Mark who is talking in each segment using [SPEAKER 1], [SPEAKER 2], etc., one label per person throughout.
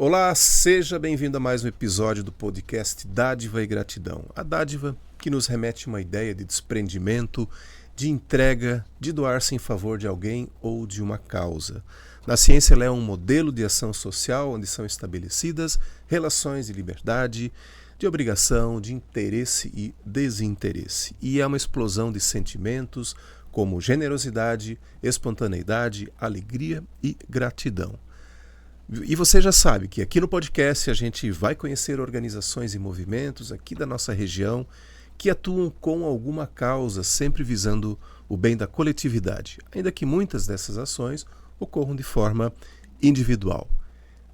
[SPEAKER 1] Olá, seja bem-vindo a mais um episódio do podcast Dádiva e Gratidão. A dádiva que nos remete a uma ideia de desprendimento, de entrega, de doar-se em favor de alguém ou de uma causa. Na ciência, ela é um modelo de ação social onde são estabelecidas relações de liberdade, de obrigação, de interesse e desinteresse. E é uma explosão de sentimentos como generosidade, espontaneidade, alegria e gratidão. E você já sabe que aqui no podcast a gente vai conhecer organizações e movimentos aqui da nossa região que atuam com alguma causa, sempre visando o bem da coletividade, ainda que muitas dessas ações ocorram de forma individual.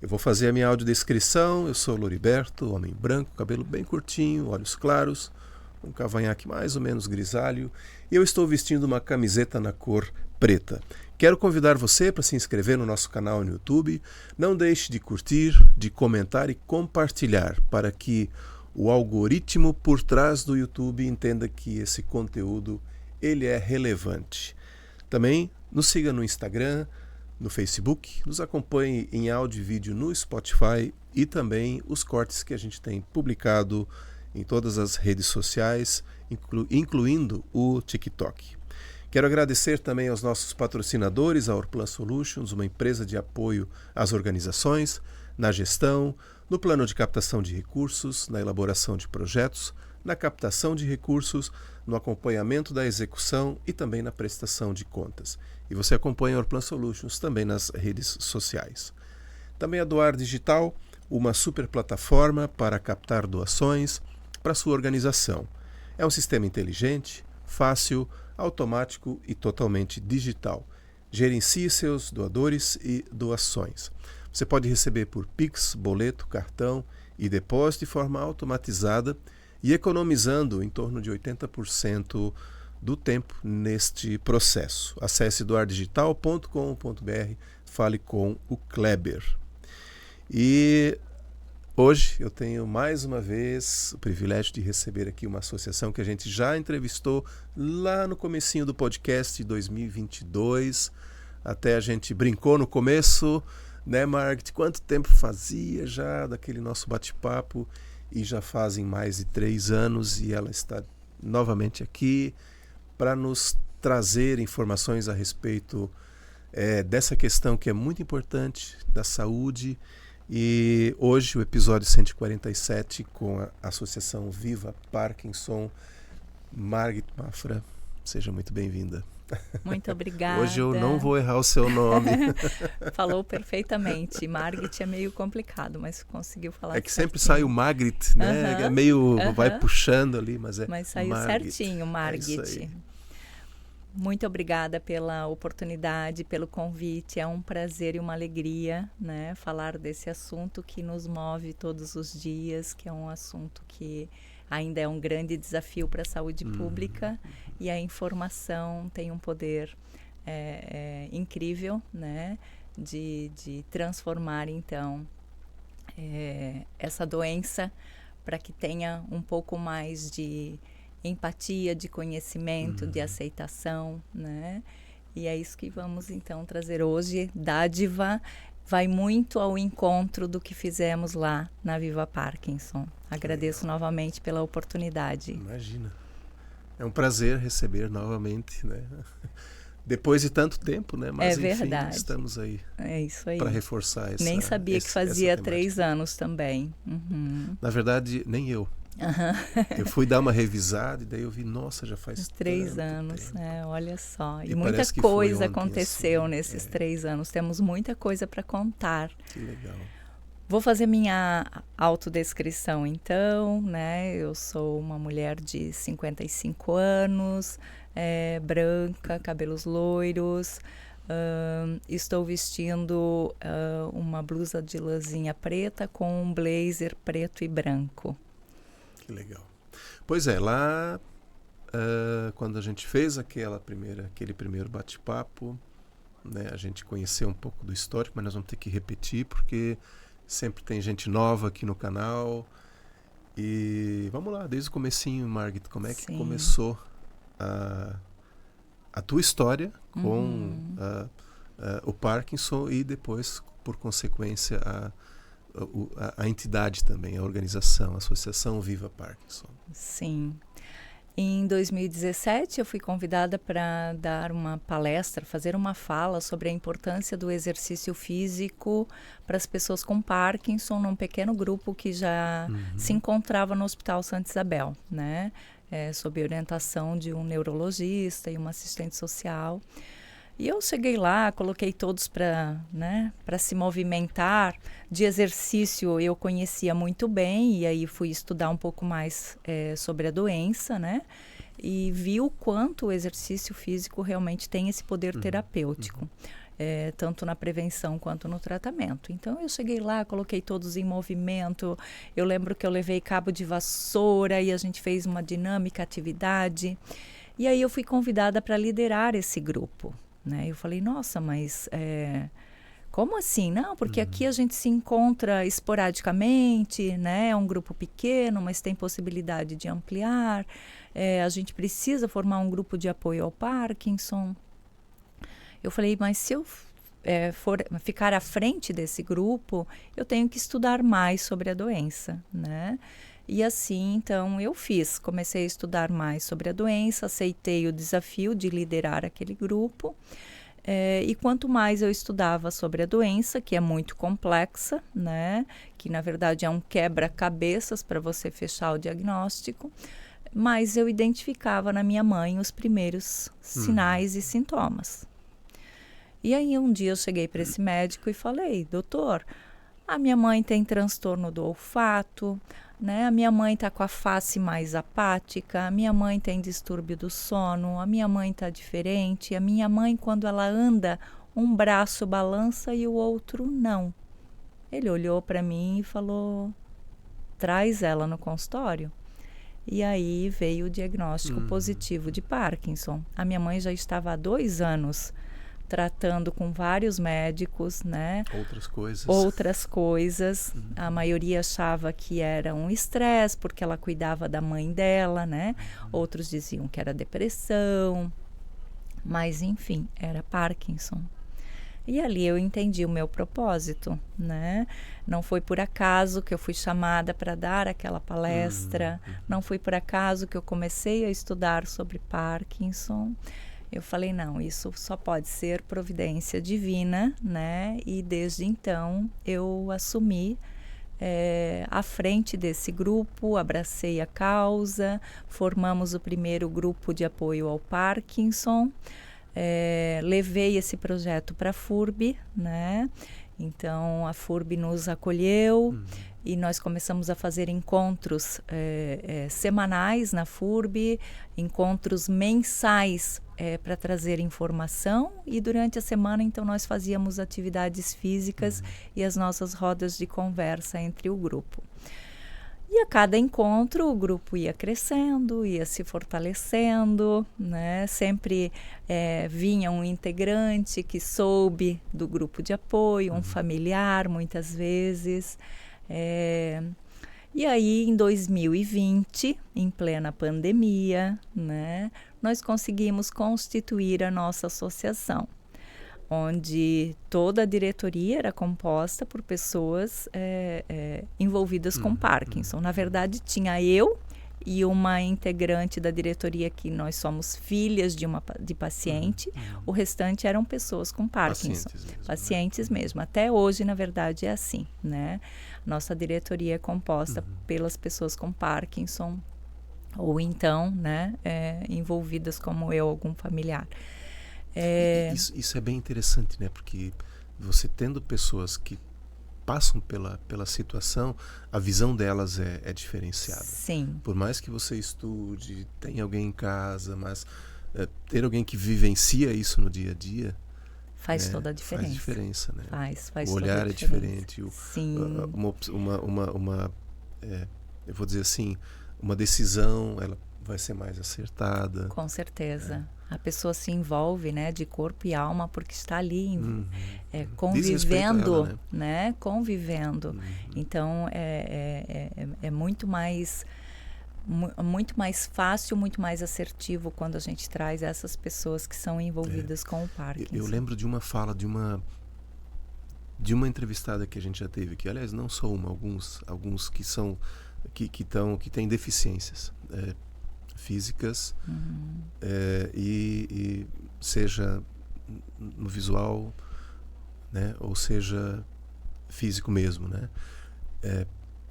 [SPEAKER 1] Eu vou fazer a minha audiodescrição. Eu sou Loriberto, homem branco, cabelo bem curtinho, olhos claros, um cavanhaque mais ou menos grisalho, e eu estou vestindo uma camiseta na cor preta. Quero convidar você para se inscrever no nosso canal no YouTube. Não deixe de curtir, de comentar e compartilhar para que o algoritmo por trás do YouTube entenda que esse conteúdo ele é relevante. Também nos siga no Instagram, no Facebook, nos acompanhe em áudio e vídeo no Spotify e também os cortes que a gente tem publicado em todas as redes sociais, incluindo o TikTok. Quero agradecer também aos nossos patrocinadores, a Orplan Solutions, uma empresa de apoio às organizações, na gestão, no plano de captação de recursos, na elaboração de projetos, na captação de recursos, no acompanhamento da execução e também na prestação de contas. E você acompanha a Orplan Solutions também nas redes sociais. Também a Doar Digital, uma super plataforma para captar doações para sua organização. É um sistema inteligente, fácil, automático e totalmente digital. Gerencie seus doadores e doações. Você pode receber por Pix, boleto, cartão e depósito de forma automatizada e economizando em torno de 80% do tempo neste processo. Acesse doardigital.com.br, fale com o Kleber. E hoje eu tenho mais uma vez o privilégio de receber aqui uma associação que a gente já entrevistou lá no comecinho do podcast de 2022. Até a gente brincou no começo, né, Margit? Quanto tempo fazia já daquele nosso bate-papo? E já fazem mais de 3 anos e ela está novamente aqui para nos trazer informações a respeito dessa questão que é muito importante, da saúde. E hoje o episódio 147 com a Associação Viva Parkinson. Margit Mafra, seja muito bem-vinda.
[SPEAKER 2] Muito obrigada.
[SPEAKER 1] Hoje eu não vou errar o seu nome.
[SPEAKER 2] Falou perfeitamente. Margit é meio complicado, mas conseguiu falar.
[SPEAKER 1] É que
[SPEAKER 2] certinho.
[SPEAKER 1] sempre sai o Margit, né? É meio vai puxando ali, mas é.
[SPEAKER 2] Mas saiu
[SPEAKER 1] Margit.
[SPEAKER 2] certinho, Margit. Muito obrigada pela oportunidade, pelo convite. É um prazer e uma alegria, né, falar desse assunto que nos move todos os dias, que é um assunto que ainda é um grande desafio para a saúde pública, e a informação tem um poder incrível, né, de transformar, então, essa doença para que tenha um pouco mais de empatia, de conhecimento, de aceitação, né? E é isso que vamos, então, trazer hoje. Dádiva vai muito ao encontro do que fizemos lá na Viva Parkinson. Agradeço novamente pela oportunidade.
[SPEAKER 1] Imagina. É um prazer receber novamente, né? Depois de tanto tempo, né? Mas,
[SPEAKER 2] verdade.
[SPEAKER 1] Enfim, estamos aí.
[SPEAKER 2] É isso aí.
[SPEAKER 1] Para reforçar essa.
[SPEAKER 2] Nem sabia que fazia 3 anos também.
[SPEAKER 1] Na verdade, nem eu. Eu fui dar uma revisada e daí eu vi, nossa, já faz
[SPEAKER 2] 3 anos, olha só. E
[SPEAKER 1] muita
[SPEAKER 2] coisa aconteceu assim, nesses 3 anos. Temos muita coisa para contar.
[SPEAKER 1] Que legal.
[SPEAKER 2] Vou fazer minha autodescrição, então, né? Eu sou uma mulher de 55 anos, branca, cabelos loiros. Estou vestindo uma blusa de lãzinha preta com um blazer preto e branco.
[SPEAKER 1] Que legal. Pois é, lá quando a gente fez aquele primeiro bate-papo, né, a gente conheceu um pouco do histórico, mas nós vamos ter que repetir porque sempre tem gente nova aqui no canal. E vamos lá, desde o comecinho, Margit, como é que começou a tua história com o Parkinson e depois, por consequência, a entidade também, a organização, a Associação Viva Parkinson.
[SPEAKER 2] Sim. Em 2017, eu fui convidada para dar uma palestra, fazer uma fala sobre a importância do exercício físico para as pessoas com Parkinson, num pequeno grupo que já se encontrava no Hospital Santa Isabel, né? Sob orientação de um neurologista e uma assistente social. E eu cheguei lá, coloquei todos para se movimentar. De exercício eu conhecia muito bem, e aí fui estudar um pouco mais sobre a doença, né? E vi o quanto o exercício físico realmente tem esse poder terapêutico, tanto na prevenção quanto no tratamento. Então eu cheguei lá, coloquei todos em movimento. Eu lembro que eu levei cabo de vassoura e a gente fez uma dinâmica atividade. E aí eu fui convidada para liderar esse grupo. Né? Eu falei, nossa, mas como assim? Não, porque aqui a gente se encontra esporadicamente, né? É um grupo pequeno, mas tem possibilidade de ampliar. A gente precisa formar um grupo de apoio ao Parkinson. Eu falei, mas se eu for ficar à frente desse grupo, eu tenho que estudar mais sobre a doença, né? E assim, então, comecei a estudar mais sobre a doença, aceitei o desafio de liderar aquele grupo. E quanto mais eu estudava sobre a doença, que é muito complexa, né? Que na verdade é um quebra-cabeças para você fechar o diagnóstico, mais eu identificava na minha mãe os primeiros sinais e sintomas. E aí um dia eu cheguei para esse médico e falei, doutor, a minha mãe tem transtorno do olfato, né? A minha mãe está com a face mais apática, a minha mãe tem distúrbio do sono, a minha mãe está diferente, a minha mãe, quando ela anda, um braço balança e o outro não. Ele olhou para mim e falou, traz ela no consultório. E aí veio o diagnóstico positivo de Parkinson. A minha mãe já estava há 2 anos tratando com vários médicos, né? Outras coisas. A maioria achava que era um estresse, porque ela cuidava da mãe dela, né? Outros diziam que era depressão. Mas, enfim, era Parkinson. E ali eu entendi o meu propósito, né? Não foi por acaso que eu fui chamada para dar aquela palestra. Não foi por acaso que eu comecei a estudar sobre Parkinson. Eu falei, não, isso só pode ser providência divina, né? E desde então eu assumi à frente desse grupo, abracei a causa, formamos o primeiro grupo de apoio ao Parkinson, levei esse projeto para a FURB, né? Então a FURB nos acolheu e nós começamos a fazer encontros semanais na FURB, encontros mensais para trazer informação, e durante a semana então nós fazíamos atividades físicas e as nossas rodas de conversa entre o grupo. E a cada encontro o grupo ia crescendo, ia se fortalecendo, né? Sempre vinha um integrante que soube do grupo de apoio, um familiar muitas vezes. E aí, em 2020, em plena pandemia, né, nós conseguimos constituir a nossa associação, onde toda a diretoria era composta por pessoas envolvidas com Parkinson. Na verdade, tinha eu e uma integrante da diretoria, que nós somos filhas de paciente. O restante eram pessoas com Parkinson. Pacientes mesmo. Até hoje, na verdade, é assim, né? Nossa diretoria é composta pelas pessoas com Parkinson, ou então, né, envolvidas como eu, algum familiar.
[SPEAKER 1] Isso é bem interessante, né? Porque você tendo pessoas que passam pela situação, a visão delas é diferenciada.
[SPEAKER 2] Sim.
[SPEAKER 1] Por mais que você estude, tenha alguém em casa, mas ter alguém que vivencia isso no dia a dia
[SPEAKER 2] faz toda a diferença.
[SPEAKER 1] Faz diferença, né?
[SPEAKER 2] Faz
[SPEAKER 1] o olhar
[SPEAKER 2] toda a
[SPEAKER 1] é diferente.
[SPEAKER 2] Sim.
[SPEAKER 1] Eu vou dizer assim, uma decisão, ela vai ser mais acertada.
[SPEAKER 2] Com certeza. A pessoa se envolve, né, de corpo e alma, porque está ali convivendo,
[SPEAKER 1] ela,
[SPEAKER 2] né? Convivendo. Então é muito mais fácil, muito mais assertivo quando a gente traz essas pessoas que são envolvidas com o Parkinson.
[SPEAKER 1] Eu lembro de uma fala de uma entrevistada que a gente já teve aqui, aliás, não só uma, alguns que são que têm deficiências físicas, e seja no visual, né, ou seja físico mesmo, né?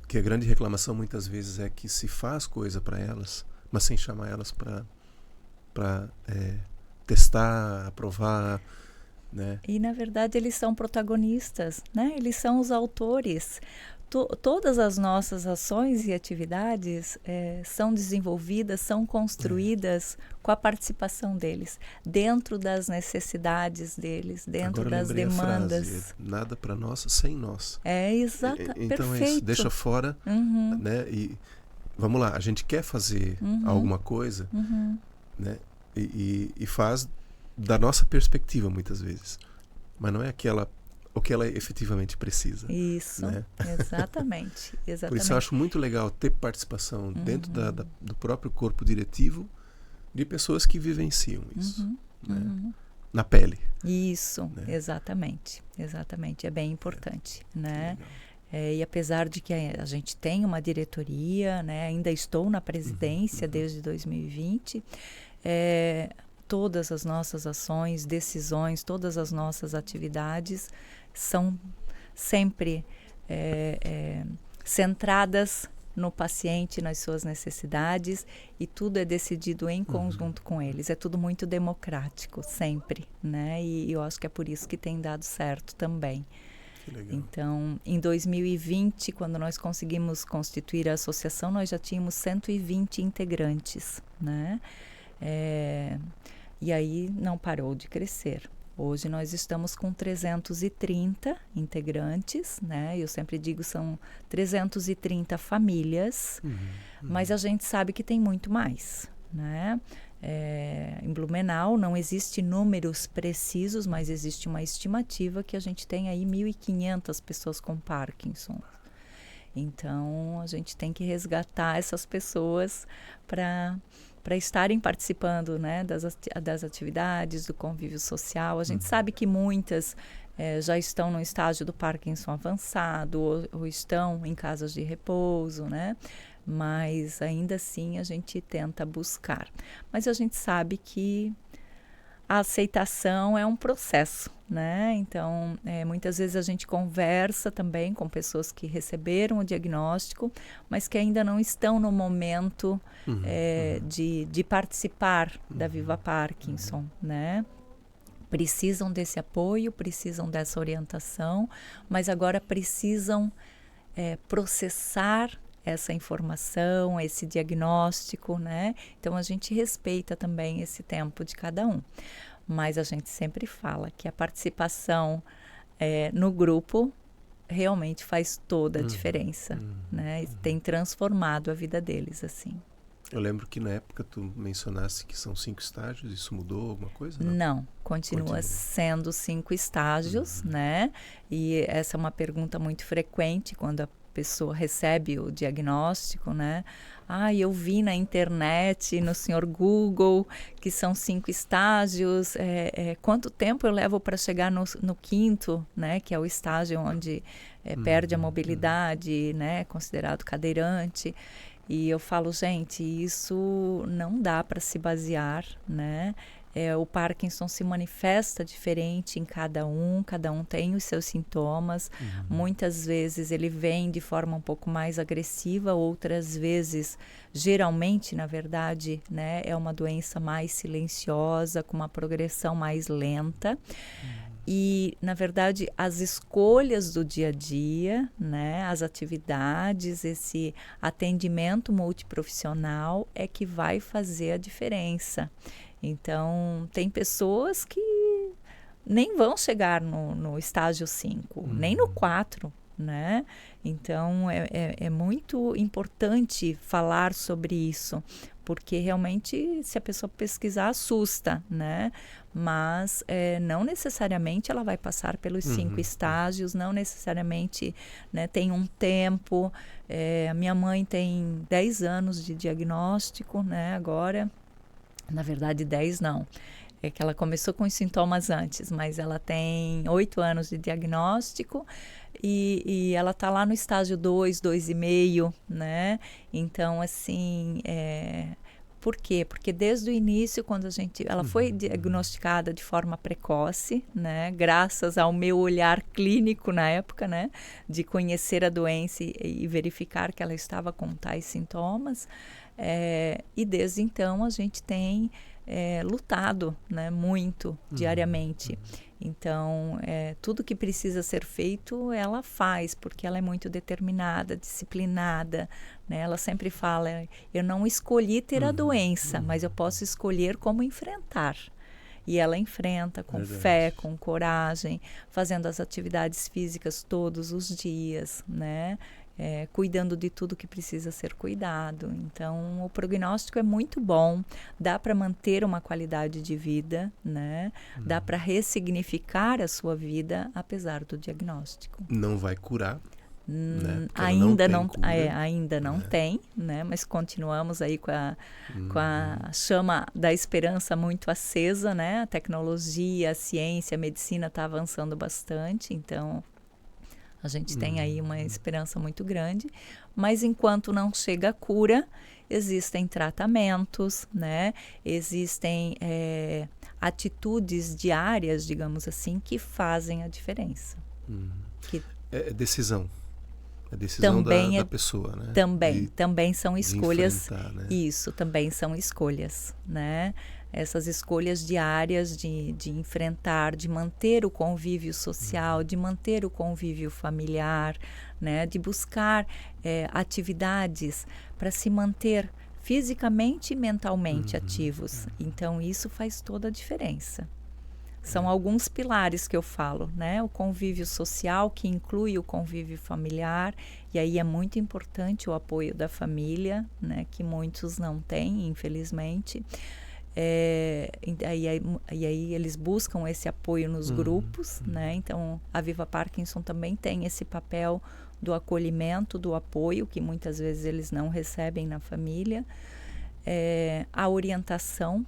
[SPEAKER 1] Que a grande reclamação muitas vezes é que se faz coisa para elas, mas sem chamar elas para testar, aprovar, né?
[SPEAKER 2] E, na verdade, eles são protagonistas, né? Eles são os autores. Todas as nossas ações e atividades são desenvolvidas, são construídas com a participação deles, dentro das necessidades deles, dentro
[SPEAKER 1] Agora
[SPEAKER 2] das
[SPEAKER 1] lembrei
[SPEAKER 2] demandas.
[SPEAKER 1] A frase, nada para nós sem nós.
[SPEAKER 2] Exato,
[SPEAKER 1] Então
[SPEAKER 2] perfeito.
[SPEAKER 1] é isso, deixa fora, né? E vamos lá, a gente quer fazer alguma coisa, né? E faz da nossa perspectiva muitas vezes, mas não é o que ela efetivamente precisa.
[SPEAKER 2] Isso, né? Exatamente.
[SPEAKER 1] Por isso eu acho muito legal ter participação dentro do próprio corpo diretivo de pessoas que vivenciam isso, né? Na pele.
[SPEAKER 2] Isso,
[SPEAKER 1] né?
[SPEAKER 2] Exatamente. É bem importante, né? E apesar de que a gente tem uma diretoria, né? Ainda estou na presidência desde 2020, todas as nossas ações, decisões, todas as nossas atividades são sempre centradas no paciente, nas suas necessidades, e tudo é decidido em conjunto com eles. É tudo muito democrático, sempre, né? E eu acho que é por isso que tem dado certo também.
[SPEAKER 1] Que legal.
[SPEAKER 2] Então, em 2020, quando nós conseguimos constituir a associação, nós já tínhamos 120 integrantes, né? E aí não parou de crescer. Hoje nós estamos com 330 integrantes, né? Eu sempre digo são 330 famílias, mas a gente sabe que tem muito mais, né? Em Blumenau não existe números precisos, mas existe uma estimativa que a gente tem aí 1.500 pessoas com Parkinson. Então a gente tem que resgatar essas pessoas para estarem participando, né, das atividades, do convívio social. A gente sabe que muitas já estão no estágio do Parkinson avançado ou estão em casas de repouso, né? Mas ainda assim a gente tenta buscar. Mas a gente sabe que a aceitação é um processo, né? Então, muitas vezes a gente conversa também com pessoas que receberam o diagnóstico, mas que ainda não estão no momento de participar da Viva Parkinson, né? Precisam desse apoio, precisam dessa orientação, mas agora precisam processar essa informação, esse diagnóstico, né? Então a gente respeita também esse tempo de cada um. Mas a gente sempre fala que a participação no grupo realmente faz toda a diferença, né? E tem transformado a vida deles, assim.
[SPEAKER 1] Eu lembro que na época tu mencionaste que são 5 estágios, isso mudou alguma coisa?
[SPEAKER 2] Não, continua sendo 5 estágios, né? E essa é uma pergunta muito frequente quando a pessoa recebe o diagnóstico, né? Eu vi na internet, no senhor Google, que são 5 estágios. Quanto tempo eu levo para chegar no 5º, né? Que é o estágio onde perde a mobilidade, né? Considerado cadeirante. E eu falo, gente, isso não dá para se basear, né? O Parkinson se manifesta diferente em cada um tem os seus sintomas. Muitas vezes ele vem de forma um pouco mais agressiva, outras vezes, geralmente, na verdade, né, é uma doença mais silenciosa, com uma progressão mais lenta. E, na verdade, as escolhas do dia a dia, né, as atividades, esse atendimento multiprofissional é que vai fazer a diferença. Então, tem pessoas que nem vão chegar no estágio 5, nem no 4, né? Então, é muito importante falar sobre isso, porque realmente, se a pessoa pesquisar, assusta, né? Mas não necessariamente ela vai passar pelos 5 estágios, não necessariamente, né, tem um tempo. A minha mãe tem 10 anos de diagnóstico, né, agora. Na verdade, 10 não. é que ela começou com os sintomas antes, mas ela tem 8 anos de diagnóstico e ela está lá no estágio 2, 2,5, né? Então, assim, por quê? Porque desde o início, quando ela foi diagnosticada de forma precoce, né? Graças ao meu olhar clínico na época, né? De conhecer a doença e verificar que ela estava com tais sintomas. E desde então a gente tem lutado, né, muito diariamente. Então, tudo que precisa ser feito, ela faz, porque ela é muito determinada, disciplinada, né? Ela sempre fala, eu não escolhi ter a doença, mas eu posso escolher como enfrentar. E ela enfrenta com fé, com coragem, fazendo as atividades físicas todos os dias, né? Cuidando de tudo que precisa ser cuidado. Então, o prognóstico é muito bom, dá para manter uma qualidade de vida, né? Dá para ressignificar a sua vida, apesar do diagnóstico.
[SPEAKER 1] Não vai curar, né?
[SPEAKER 2] Ainda não tem, né? Mas continuamos aí com a chama da esperança muito acesa, né? A tecnologia, a ciência, a medicina está avançando bastante, então a gente tem aí uma esperança muito grande, mas enquanto não chega a cura, existem tratamentos, né? Existem atitudes diárias, digamos assim, que fazem a diferença.
[SPEAKER 1] É decisão. É decisão da pessoa, né?
[SPEAKER 2] Também são escolhas.
[SPEAKER 1] Né?
[SPEAKER 2] Isso, também são escolhas, né? Essas escolhas diárias de enfrentar, de manter o convívio social, de manter o convívio familiar, né? De buscar atividades para se manter fisicamente e mentalmente ativos. Então, isso faz toda a diferença. São alguns pilares que eu falo, né? O convívio social, que inclui o convívio familiar, e aí é muito importante o apoio da família, né? Que muitos não têm, infelizmente. E aí eles buscam esse apoio nos grupos, né? Então, a Viva Parkinson também tem esse papel do acolhimento, do apoio, que muitas vezes eles não recebem na família. A orientação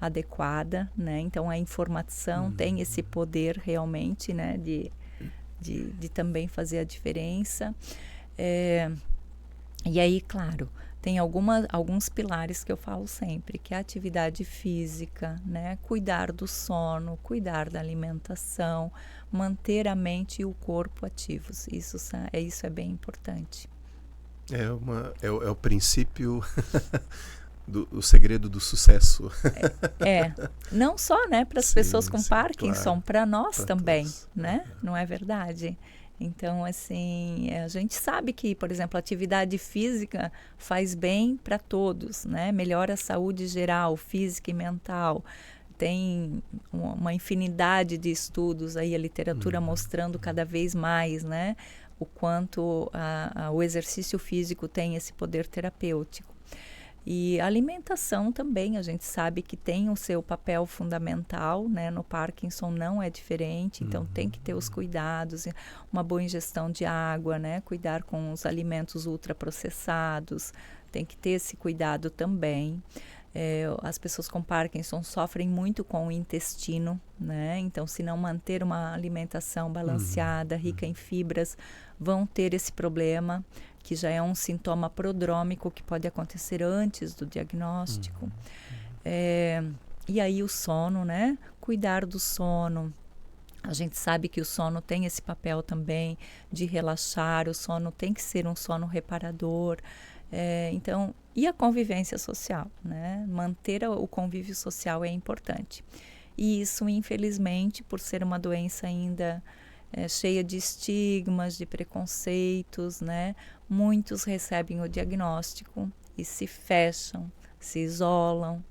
[SPEAKER 2] adequada, né? Então, a informação tem esse poder realmente, né? De também fazer a diferença. E aí, claro, tem alguns pilares que eu falo sempre, que é a atividade física, né? Cuidar do sono, cuidar da alimentação, manter a mente e o corpo ativos. Isso é bem importante.
[SPEAKER 1] É o princípio... o segredo do sucesso.
[SPEAKER 2] Não só, né, para as pessoas com Parkinson, claro, para nós também, todos, né? Não é verdade? Então, assim, a gente sabe que, por exemplo, a atividade física faz bem para todos, né? Melhora a saúde geral, física e mental. Tem uma infinidade de estudos aí, a literatura mostrando cada vez mais, né? O quanto o exercício físico tem esse poder terapêutico. E a alimentação também, a gente sabe que tem o seu papel fundamental, né? No Parkinson não é diferente, então tem que ter os cuidados, uma boa ingestão de água, né? Cuidar com os alimentos ultraprocessados, tem que ter esse cuidado também. As pessoas com Parkinson sofrem muito com o intestino, né? Então, se não manter uma alimentação balanceada, rica em fibras, vão ter esse problema, que já é um sintoma prodrômico que pode acontecer antes do diagnóstico. E aí o sono, né? Cuidar do sono. A gente sabe que o sono tem esse papel também de relaxar, o sono tem que ser um sono reparador. Então, e a convivência social, né? Manter o convívio social é importante. E isso, infelizmente, por ser uma doença ainda cheia de estigmas, de preconceitos, né? Muitos recebem o diagnóstico e se fecham, se isolam,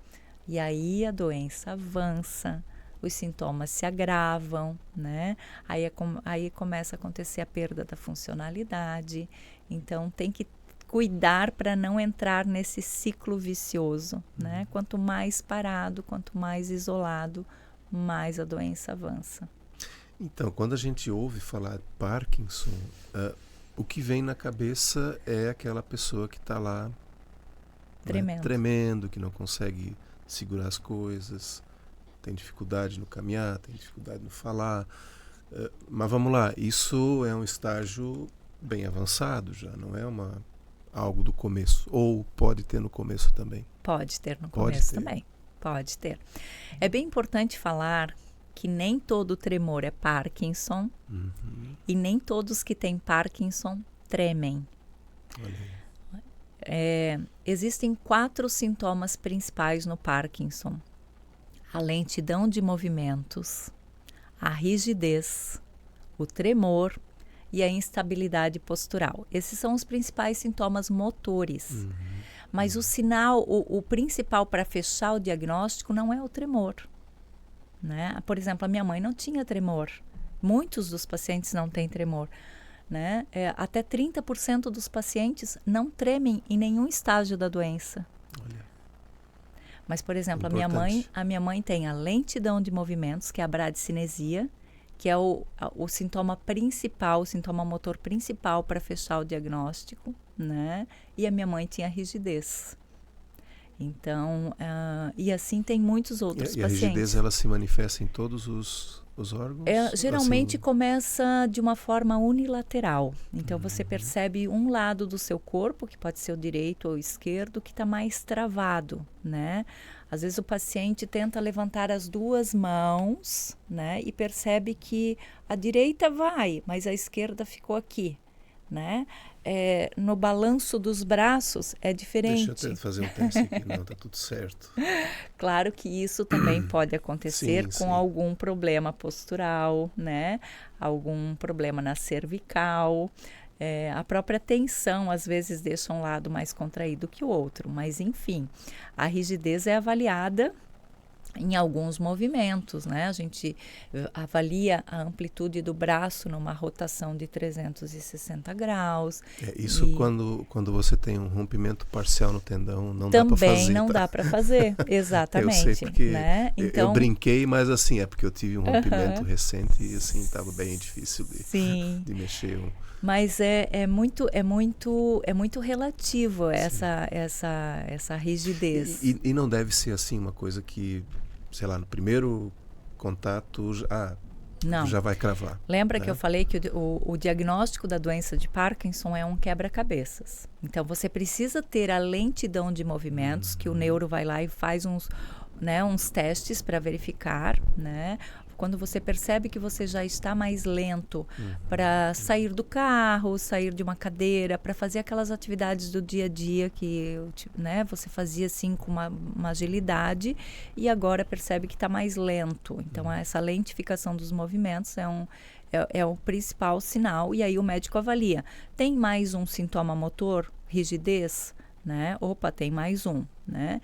[SPEAKER 2] e aí a doença avança, os sintomas se agravam, né? Aí começa a acontecer a perda da funcionalidade, então tem que cuidar para não entrar nesse ciclo vicioso, né? Quanto mais parado, quanto mais isolado, mais a doença avança.
[SPEAKER 1] Então, quando a gente ouve falar de Parkinson, o que vem na cabeça é aquela pessoa que está lá tremendo, que não consegue segurar as coisas, tem dificuldade no caminhar, tem dificuldade no falar. Mas vamos lá, isso é um estágio bem avançado já, não é algo do começo. Ou pode ter no começo também?
[SPEAKER 2] Pode ter no começo também. Pode ter. É bem importante falar que nem todo tremor é Parkinson e nem todos que têm Parkinson tremem. Existem 4 sintomas principais no Parkinson: a lentidão de movimentos, a rigidez, o tremor e a instabilidade postural. Esses são os principais sintomas motores. Mas o sinal, o principal para fechar o diagnóstico não é o tremor, né? Por exemplo, a minha mãe não tinha tremor. Muitos dos pacientes não têm tremor, né? Até 30% dos pacientes não tremem em nenhum estágio da doença.
[SPEAKER 1] Olha.
[SPEAKER 2] Mas, por exemplo, a minha mãe tem a lentidão de movimentos, que é a bradicinesia, que é o sintoma principal, o sintoma motor principal para fechar o diagnóstico, né? E a minha mãe tinha rigidez. Então, e assim tem muitos outros pacientes.
[SPEAKER 1] E a rigidez, ela se manifesta em todos os órgãos?
[SPEAKER 2] Geralmente começa de uma forma unilateral. Então, você percebe um lado do seu corpo, que pode ser o direito ou o esquerdo, que está mais travado, né? Às vezes o paciente tenta levantar as 2 mãos, né? E percebe que a direita vai, mas a esquerda ficou aqui, né? No balanço dos braços é diferente.
[SPEAKER 1] Deixa eu fazer um teste aqui. Não, tá tudo certo.
[SPEAKER 2] Claro que isso também pode acontecer com algum problema postural, né? Algum problema na cervical. A própria tensão, às vezes, deixa um lado mais contraído que o outro. Mas, enfim, a rigidez é avaliada em alguns movimentos, né? A gente avalia a amplitude do braço numa rotação de 360 graus.
[SPEAKER 1] Isso quando você tem um rompimento parcial no tendão, não dá para fazer.
[SPEAKER 2] Também não dá para fazer, exatamente.
[SPEAKER 1] Eu sei porque
[SPEAKER 2] né? Então,
[SPEAKER 1] eu brinquei, mas assim, é porque eu tive um rompimento recente e assim, estava bem difícil de mexer.
[SPEAKER 2] Mas é muito relativo essa rigidez.
[SPEAKER 1] E não deve ser assim uma coisa que, sei lá, no primeiro contato já vai cravar.
[SPEAKER 2] Lembra que eu falei que o diagnóstico da doença de Parkinson é um quebra-cabeças. Então, você precisa ter a lentidão de movimentos, que o neuro vai lá e faz uns testes para verificar, né? Quando você percebe que você já está mais lento para sair do carro, sair de uma cadeira, para fazer aquelas atividades do dia a dia que você fazia assim com uma agilidade e agora percebe que está mais lento. Então, essa lentificação dos movimentos é o principal sinal e aí o médico avalia. Tem mais um sintoma motor? Rigidez? Né? Opa, tem mais um. Né?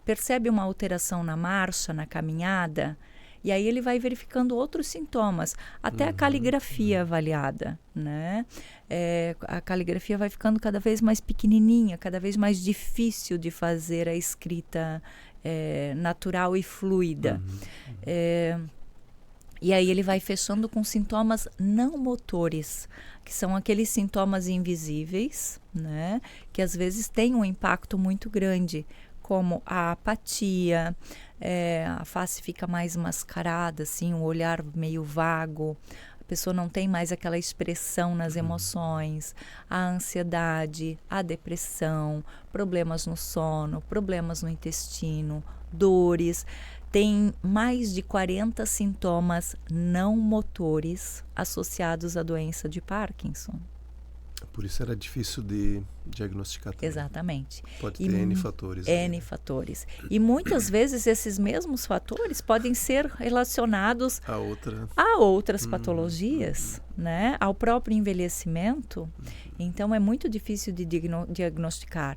[SPEAKER 2] Percebe uma alteração na marcha, na caminhada? E aí ele vai verificando outros sintomas, até a caligrafia avaliada, né? A caligrafia vai ficando cada vez mais pequenininha, cada vez mais difícil de fazer a escrita natural e fluida. E aí ele vai fechando com sintomas não motores, que são aqueles sintomas invisíveis, né? Que às vezes têm um impacto muito grande, como a apatia, a face fica mais mascarada, assim, o olhar meio vago, a pessoa não tem mais aquela expressão nas emoções, a ansiedade, a depressão, problemas no sono, problemas no intestino, dores. Tem mais de 40 sintomas não motores associados à doença de Parkinson.
[SPEAKER 1] Por isso era difícil de diagnosticar também.
[SPEAKER 2] Exatamente.
[SPEAKER 1] Pode ter N fatores.
[SPEAKER 2] N fatores. E muitas vezes esses mesmos fatores podem ser relacionados a outras patologias, né? Ao próprio envelhecimento. Então, é muito difícil de diagnosticar.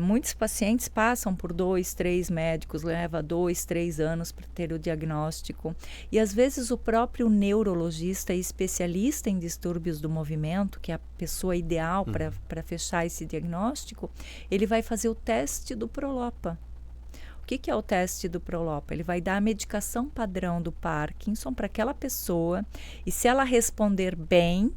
[SPEAKER 2] Muitos pacientes passam por 2, 3 médicos, leva 2, 3 anos para ter o diagnóstico. E às vezes o próprio neurologista e especialista em distúrbios do movimento, que é a pessoa ideal para fechar esse diagnóstico, ele vai fazer o teste do Prolopa. O que é o teste do Prolopa? Ele vai dar a medicação padrão do Parkinson para aquela pessoa e se ela responder bem,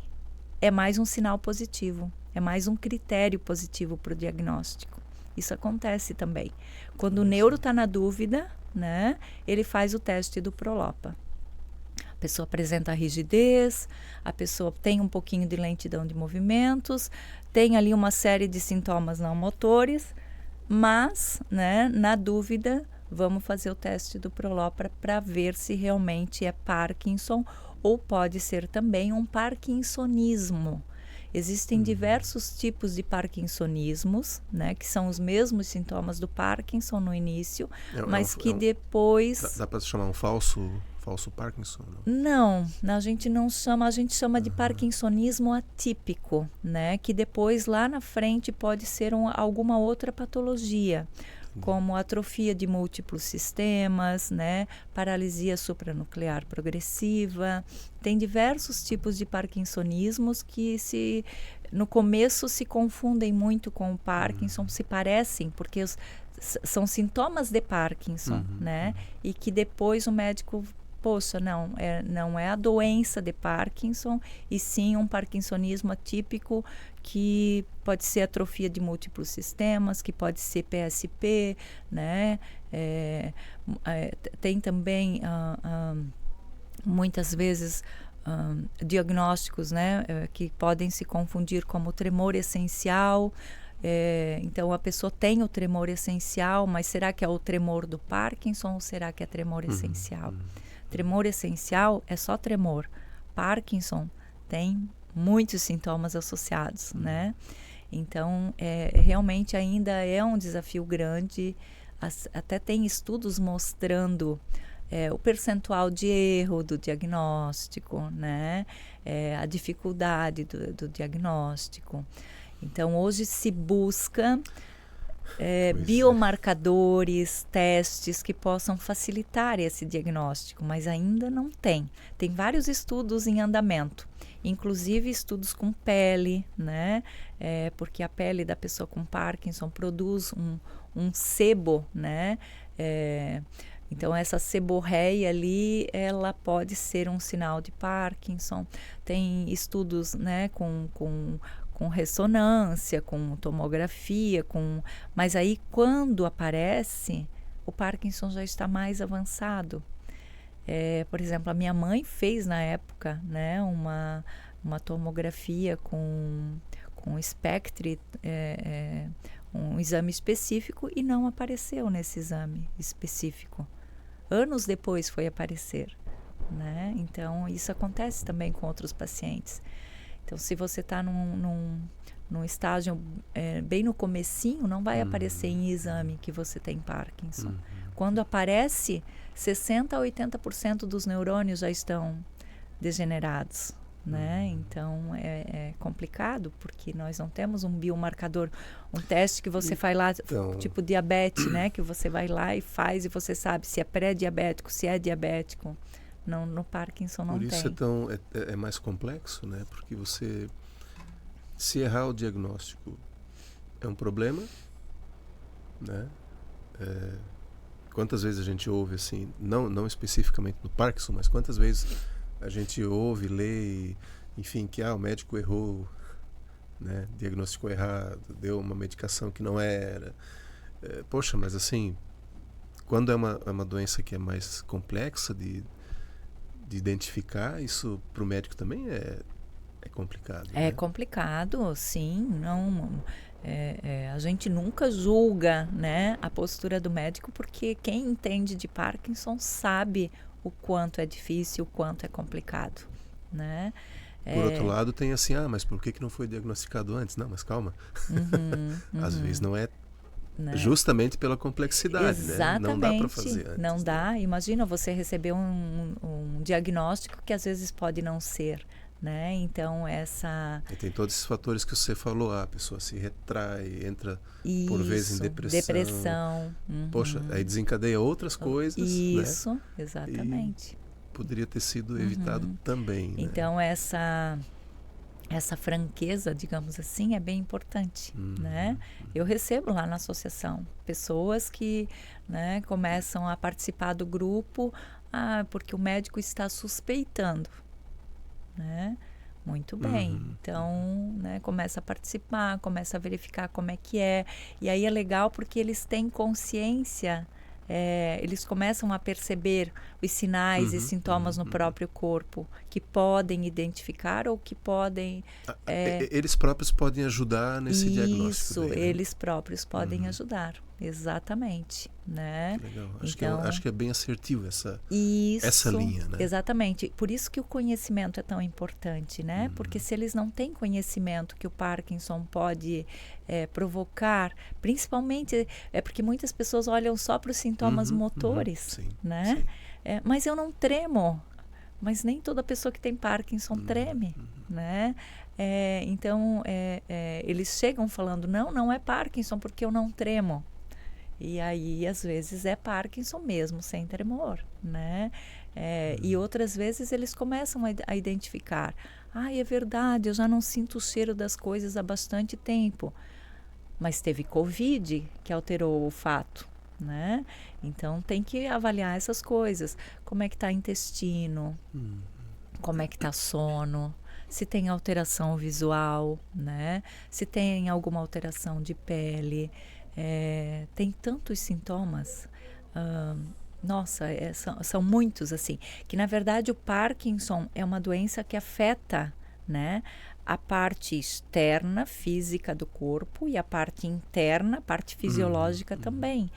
[SPEAKER 2] é mais um sinal positivo. É mais um critério positivo para o diagnóstico. Isso acontece também. Quando o neuro está na dúvida, né, ele faz o teste do Prolopa. A pessoa apresenta rigidez, a pessoa tem um pouquinho de lentidão de movimentos, tem ali uma série de sintomas não motores, mas, né, na dúvida, vamos fazer o teste do Prolopa para ver se realmente é Parkinson ou pode ser também um parkinsonismo. Existem diversos tipos de parkinsonismos, né, que são os mesmos sintomas do Parkinson no início, mas que depois...
[SPEAKER 1] Dá para chamar um falso Parkinson?
[SPEAKER 2] Não, a gente não chama, a gente chama de parkinsonismo atípico, né, que depois lá na frente pode ser alguma outra patologia, como atrofia de múltiplos sistemas, né, paralisia supranuclear progressiva. Tem diversos tipos de parkinsonismos que no começo se confundem muito com o Parkinson, se parecem, porque são sintomas de Parkinson, né, e que depois o médico... Poxa, não é a doença de Parkinson, e sim um parkinsonismo atípico que pode ser atrofia de múltiplos sistemas, que pode ser PSP, né? Tem também, muitas vezes, diagnósticos, né, que podem se confundir como tremor essencial. Então, a pessoa tem o tremor essencial, mas será que é o tremor do Parkinson ou será que é tremor essencial? Tremor essencial é só tremor. Parkinson tem muitos sintomas associados, né? Então, realmente ainda é um desafio grande. Até tem estudos mostrando o percentual de erro do diagnóstico, né? A dificuldade do diagnóstico. Então, hoje se busca... biomarcadores, testes que possam facilitar esse diagnóstico, mas ainda não tem. Tem vários estudos em andamento, inclusive estudos com pele, né? Porque a pele da pessoa com Parkinson produz um sebo, né? Então, essa seborreia ali, ela pode ser um sinal de Parkinson. Tem estudos, né, com ressonância, com tomografia, mas aí quando aparece, o Parkinson já está mais avançado. Por exemplo, a minha mãe fez na época, né, uma tomografia com espectro, um exame específico, e não apareceu nesse exame específico. Anos depois foi aparecer, né? Então, isso acontece também com outros pacientes. Então, se você está num estágio bem no comecinho, não vai aparecer em exame que você tem Parkinson. Quando aparece, 60% a 80% dos neurônios já estão degenerados, né? Então, é complicado, porque nós não temos um biomarcador, um teste que você faz lá, tipo diabetes, né? Que você vai lá e faz, e você sabe se é pré-diabético, se é diabético. Não, no Parkinson não tem.
[SPEAKER 1] Por isso é mais complexo, né? Porque você, se errar o diagnóstico, é um problema, né? Quantas vezes a gente ouve assim, não especificamente no Parkinson, mas quantas vezes a gente ouve, lê, enfim, que o médico errou, né? Diagnosticou errado, deu uma medicação que não era. Poxa, mas assim, quando é uma doença que é mais complexa de identificar, isso para o médico também é complicado.
[SPEAKER 2] É complicado, sim. A gente nunca julga, né, a postura do médico, porque quem entende de Parkinson sabe o quanto é difícil, o quanto é complicado, né?
[SPEAKER 1] Por outro lado, tem assim, mas por que não foi diagnosticado antes? Não, mas calma. Às vezes não é, né? Justamente pela complexidade.
[SPEAKER 2] Exatamente.
[SPEAKER 1] Né? Não dá para fazer antes.
[SPEAKER 2] Não dá. Imagina você receber um diagnóstico que às vezes pode não ser, né? Então,
[SPEAKER 1] E tem todos esses fatores que você falou. A pessoa se retrai, entra por vezes em depressão. Poxa, aí desencadeia outras coisas.
[SPEAKER 2] Isso,
[SPEAKER 1] né?
[SPEAKER 2] Exatamente.
[SPEAKER 1] E poderia ter sido evitado também. Né?
[SPEAKER 2] Então, essa franqueza, digamos assim, é bem importante, né? Eu recebo lá na associação pessoas que, né, começam a participar do grupo porque o médico está suspeitando, né? Muito bem. Então, né, começa a participar, começa a verificar como é que é. E aí é legal porque eles têm consciência eles começam a perceber os sinais e sintomas no próprio corpo, que podem identificar ou que podem...
[SPEAKER 1] Eles próprios podem ajudar nesse diagnóstico.
[SPEAKER 2] Isso,
[SPEAKER 1] daí, né?
[SPEAKER 2] eles próprios podem ajudar, exatamente. Né?
[SPEAKER 1] Que legal.
[SPEAKER 2] Então,
[SPEAKER 1] acho que é bem assertivo essa
[SPEAKER 2] isso,
[SPEAKER 1] linha, né?
[SPEAKER 2] Exatamente. Por isso que o conhecimento é tão importante, né? Porque se eles não têm conhecimento que o Parkinson pode provocar, principalmente porque muitas pessoas olham só para os sintomas motores,
[SPEAKER 1] sim,
[SPEAKER 2] né?
[SPEAKER 1] sim.
[SPEAKER 2] Mas eu não tremo. Mas nem toda pessoa que tem Parkinson treme, né? Então, eles chegam falando, não é Parkinson porque eu não tremo. E aí, às vezes, é Parkinson mesmo, sem tremor, né? E outras vezes eles começam a identificar. É verdade, eu já não sinto o cheiro das coisas há bastante tempo. Mas teve Covid que alterou o olfato, né? Então, tem que avaliar essas coisas. Como é que está o intestino? Como é que está sono? Se tem alteração visual, né? Se tem alguma alteração de pele... tem tantos sintomas, nossa, são muitos assim, que na verdade o Parkinson é uma doença que afeta, né, a parte externa, física do corpo e a parte interna, a parte fisiológica também,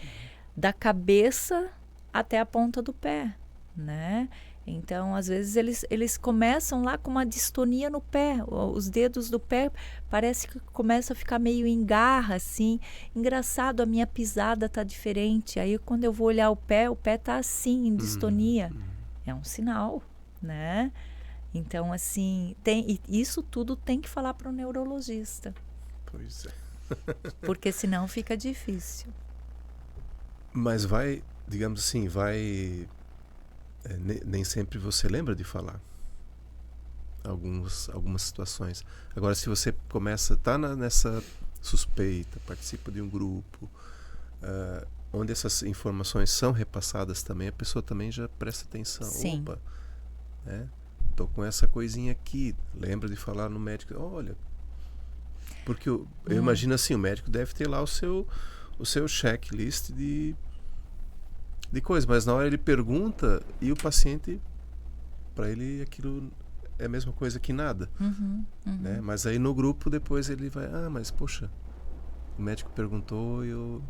[SPEAKER 2] da cabeça até a ponta do pé, né? Então, às vezes, eles começam lá com uma distonia no pé. Os dedos do pé parece que começa a ficar meio em garra, assim. Engraçado, a minha pisada tá diferente. Aí, quando eu vou olhar o pé tá assim, em distonia. É um sinal, né? Então, assim, isso tudo tem que falar para o neurologista.
[SPEAKER 1] Pois é.
[SPEAKER 2] Porque senão fica difícil.
[SPEAKER 1] Mas digamos assim, nem sempre você lembra de falar algumas situações. Agora, se você está nessa suspeita, participa de um grupo, onde essas informações são repassadas também, a pessoa também já presta atenção.
[SPEAKER 2] Sim.
[SPEAKER 1] Opa, né? Tô com essa coisinha aqui, lembra de falar no médico. Olha, porque eu imagino assim, o médico deve ter lá o seu checklist de coisas, mas na hora ele pergunta e o paciente, para ele aquilo é a mesma coisa que nada, né? Mas aí no grupo depois ele vai, mas poxa, o médico perguntou e eu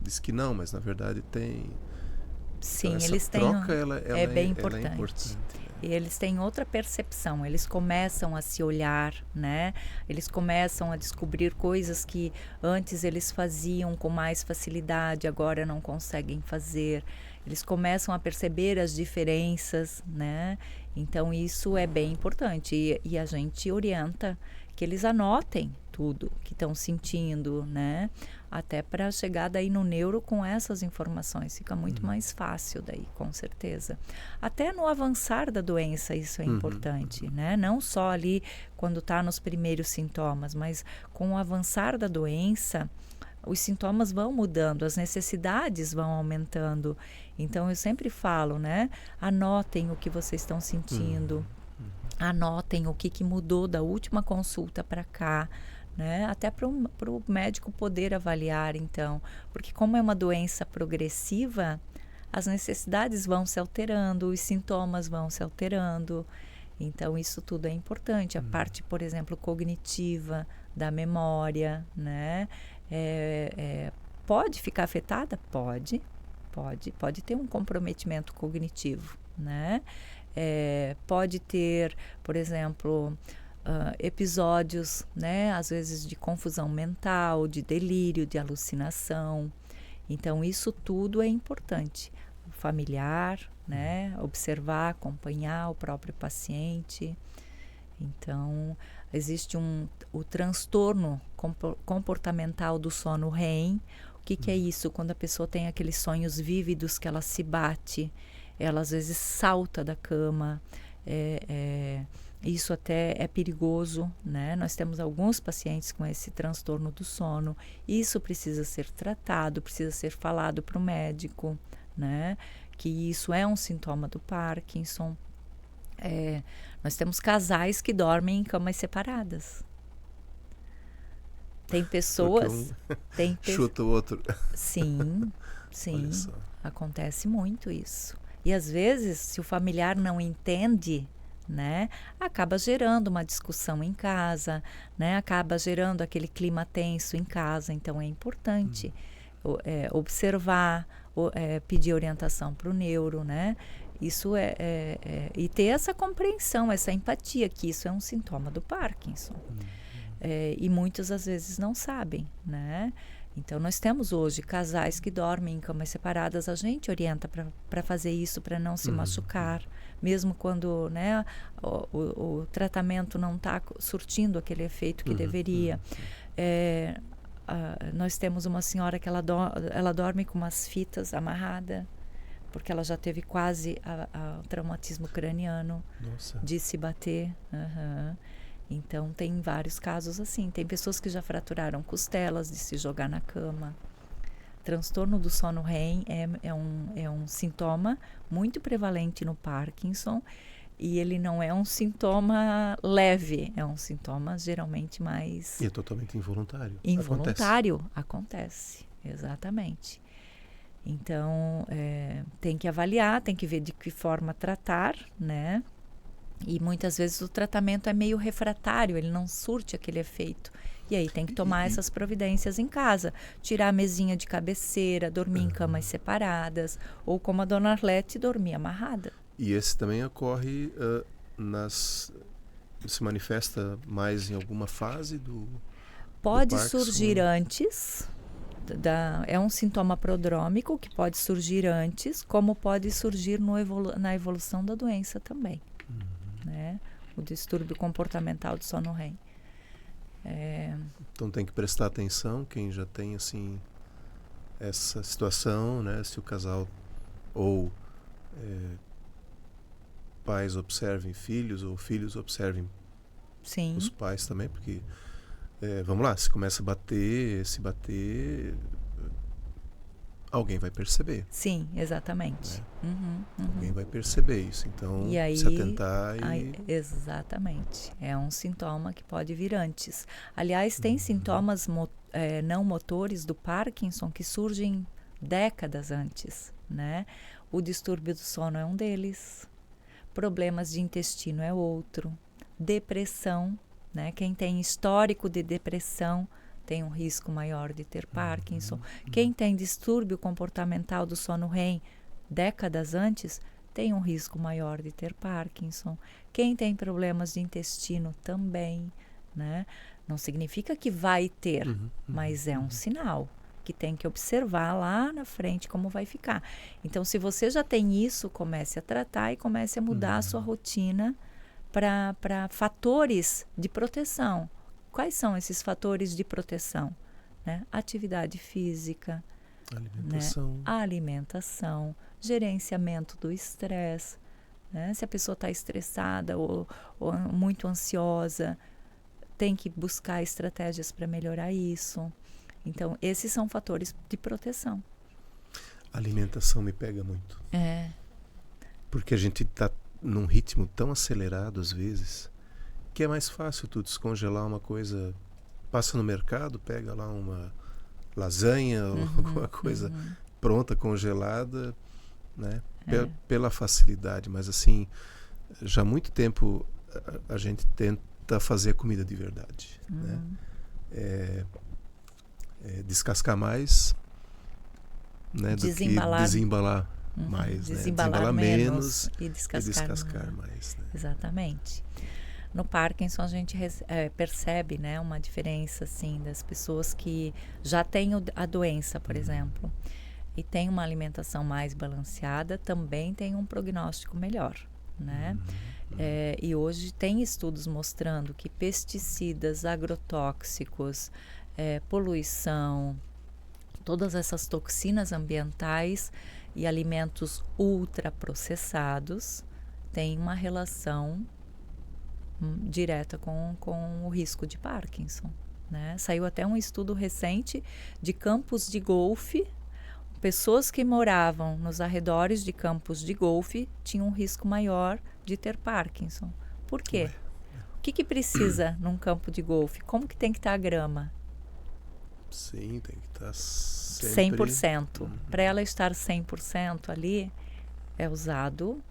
[SPEAKER 1] disse que não, mas na verdade tem.
[SPEAKER 2] Sim,
[SPEAKER 1] então, essa
[SPEAKER 2] eles têm.
[SPEAKER 1] troca ela
[SPEAKER 2] é bem
[SPEAKER 1] ela
[SPEAKER 2] importante.
[SPEAKER 1] é importante, né?
[SPEAKER 2] E eles têm outra percepção, eles começam a se olhar, né? Eles começam a descobrir coisas que antes eles faziam com mais facilidade, agora não conseguem fazer. Eles começam a perceber as diferenças, né? Então isso é bem importante e a gente orienta que eles anotem tudo que estão sentindo, né? Até para chegar daí no neuro com essas informações. Fica muito mais fácil daí, com certeza. Até no avançar da doença isso é importante, né? Não só ali quando está nos primeiros sintomas, mas com o avançar da doença, os sintomas vão mudando, as necessidades vão aumentando. Então, eu sempre falo, né? Anotem o que vocês estão sentindo. Anotem o que mudou da última consulta para cá, né? Até para o médico poder avaliar, então. Porque como é uma doença progressiva, as necessidades vão se alterando, os sintomas vão se alterando. Então, isso tudo é importante. A parte, por exemplo, cognitiva, da memória, né? Pode ficar afetada? Pode ter um comprometimento cognitivo, né? Pode ter, por exemplo, episódios, né, às vezes de confusão mental, de delírio, de alucinação. Então, isso tudo é importante. O familiar, né, observar, acompanhar o próprio paciente. Então, existe o transtorno comportamental do sono REM. O que é isso? Quando a pessoa tem aqueles sonhos vívidos que ela se bate, ela às vezes salta da cama, isso até é perigoso, né? Nós temos alguns pacientes com esse transtorno do sono, isso precisa ser tratado, precisa ser falado para o médico, né? Que isso é um sintoma do Parkinson. Nós temos casais que dormem em camas separadas. Tem pessoas...
[SPEAKER 1] chuta o outro.
[SPEAKER 2] Sim. Acontece muito isso. E às vezes, se o familiar não entende, né, acaba gerando uma discussão em casa, né, acaba gerando aquele clima tenso em casa. Então é importante observar, pedir orientação para o neuro, né? Isso e ter essa compreensão, essa empatia, que isso é um sintoma do Parkinson. E muitas às vezes não sabem, né? Então nós temos hoje casais que dormem em camas separadas, a gente orienta para fazer isso, para não se machucar, mesmo quando, né, o tratamento não está surtindo aquele efeito que deveria. Nós temos uma senhora que ela dorme com umas fitas amarradas, porque ela já teve quase o traumatismo craniano.
[SPEAKER 1] Nossa.
[SPEAKER 2] De se bater. Então, tem vários casos assim. Tem pessoas que já fraturaram costelas de se jogar na cama. Transtorno do sono REM é um sintoma muito prevalente no Parkinson, e ele não é um sintoma leve, é um sintoma geralmente mais...
[SPEAKER 1] E é totalmente involuntário.
[SPEAKER 2] Involuntário, acontece, exatamente. Então, tem que avaliar, tem que ver de que forma tratar, né? E muitas vezes o tratamento é meio refratário, ele não surte aquele efeito. E aí tem que tomar essas providências em casa. Tirar a mesinha de cabeceira, dormir em camas separadas, ou como a dona Arlete, dormir amarrada.
[SPEAKER 1] E esse também ocorre se manifesta mais em alguma fase do
[SPEAKER 2] Pode
[SPEAKER 1] Parkinson?
[SPEAKER 2] Surgir antes, é um sintoma prodrômico que pode surgir antes, como pode surgir na evolução da doença também. Né? O distúrbio comportamental do sono REM.
[SPEAKER 1] Então tem que prestar atenção quem já tem assim essa situação, né? Se o casal ou pais observem filhos ou filhos observem
[SPEAKER 2] Sim.
[SPEAKER 1] os pais também, porque vamos lá, se começa a se bater, alguém vai perceber.
[SPEAKER 2] Sim, exatamente.
[SPEAKER 1] Né? Alguém vai perceber isso, então
[SPEAKER 2] e aí,
[SPEAKER 1] se atentar
[SPEAKER 2] exatamente. É um sintoma que pode vir antes. Aliás, tem sintomas não motores do Parkinson que surgem décadas antes, né? O distúrbio do sono é um deles. Problemas de intestino é outro. Depressão, né? Quem tem histórico de depressão tem um risco maior de ter Parkinson. Quem tem distúrbio comportamental do sono REM décadas antes tem um risco maior de ter Parkinson. Quem tem problemas de intestino também, né? Não significa que vai ter, mas é um sinal que tem que observar lá na frente como vai ficar. Então, se você já tem isso, comece a tratar e comece a mudar a sua rotina para fatores de proteção. Quais são esses fatores de proteção? Né? Atividade física,
[SPEAKER 1] alimentação,
[SPEAKER 2] né? Alimentação, gerenciamento do estresse. Né? Se a pessoa está estressada ou muito ansiosa, tem que buscar estratégias para melhorar isso. Então, esses são fatores de proteção.
[SPEAKER 1] A alimentação me pega muito. Porque a gente está num ritmo tão acelerado às vezes, que é mais fácil tu descongelar uma coisa, passa no mercado, pega lá uma lasanha ou alguma coisa pronta, congelada, né? Pela facilidade, mas assim, já há muito tempo a gente tenta fazer a comida de verdade, né? Descascar mais, né?
[SPEAKER 2] Desembalar.
[SPEAKER 1] Do que desembalar mais,
[SPEAKER 2] Desembalar menos e
[SPEAKER 1] descascar mais, né?
[SPEAKER 2] Exatamente. No Parkinson a gente percebe, né, uma diferença assim das pessoas que já têm a doença, por exemplo, e tem uma alimentação mais balanceada, também tem um prognóstico melhor, né? E hoje tem estudos mostrando que pesticidas, agrotóxicos, poluição, todas essas toxinas ambientais e alimentos ultraprocessados têm uma relação direta com o risco de Parkinson, né? Saiu até um estudo recente de campos de golfe. Pessoas que moravam nos arredores de campos de golfe tinham um risco maior de ter Parkinson. Por quê? O que precisa num campo de golfe? Como que tem que estar a grama?
[SPEAKER 1] Sim, tem que estar sempre...
[SPEAKER 2] 100%. Para ela estar 100% ali, é usado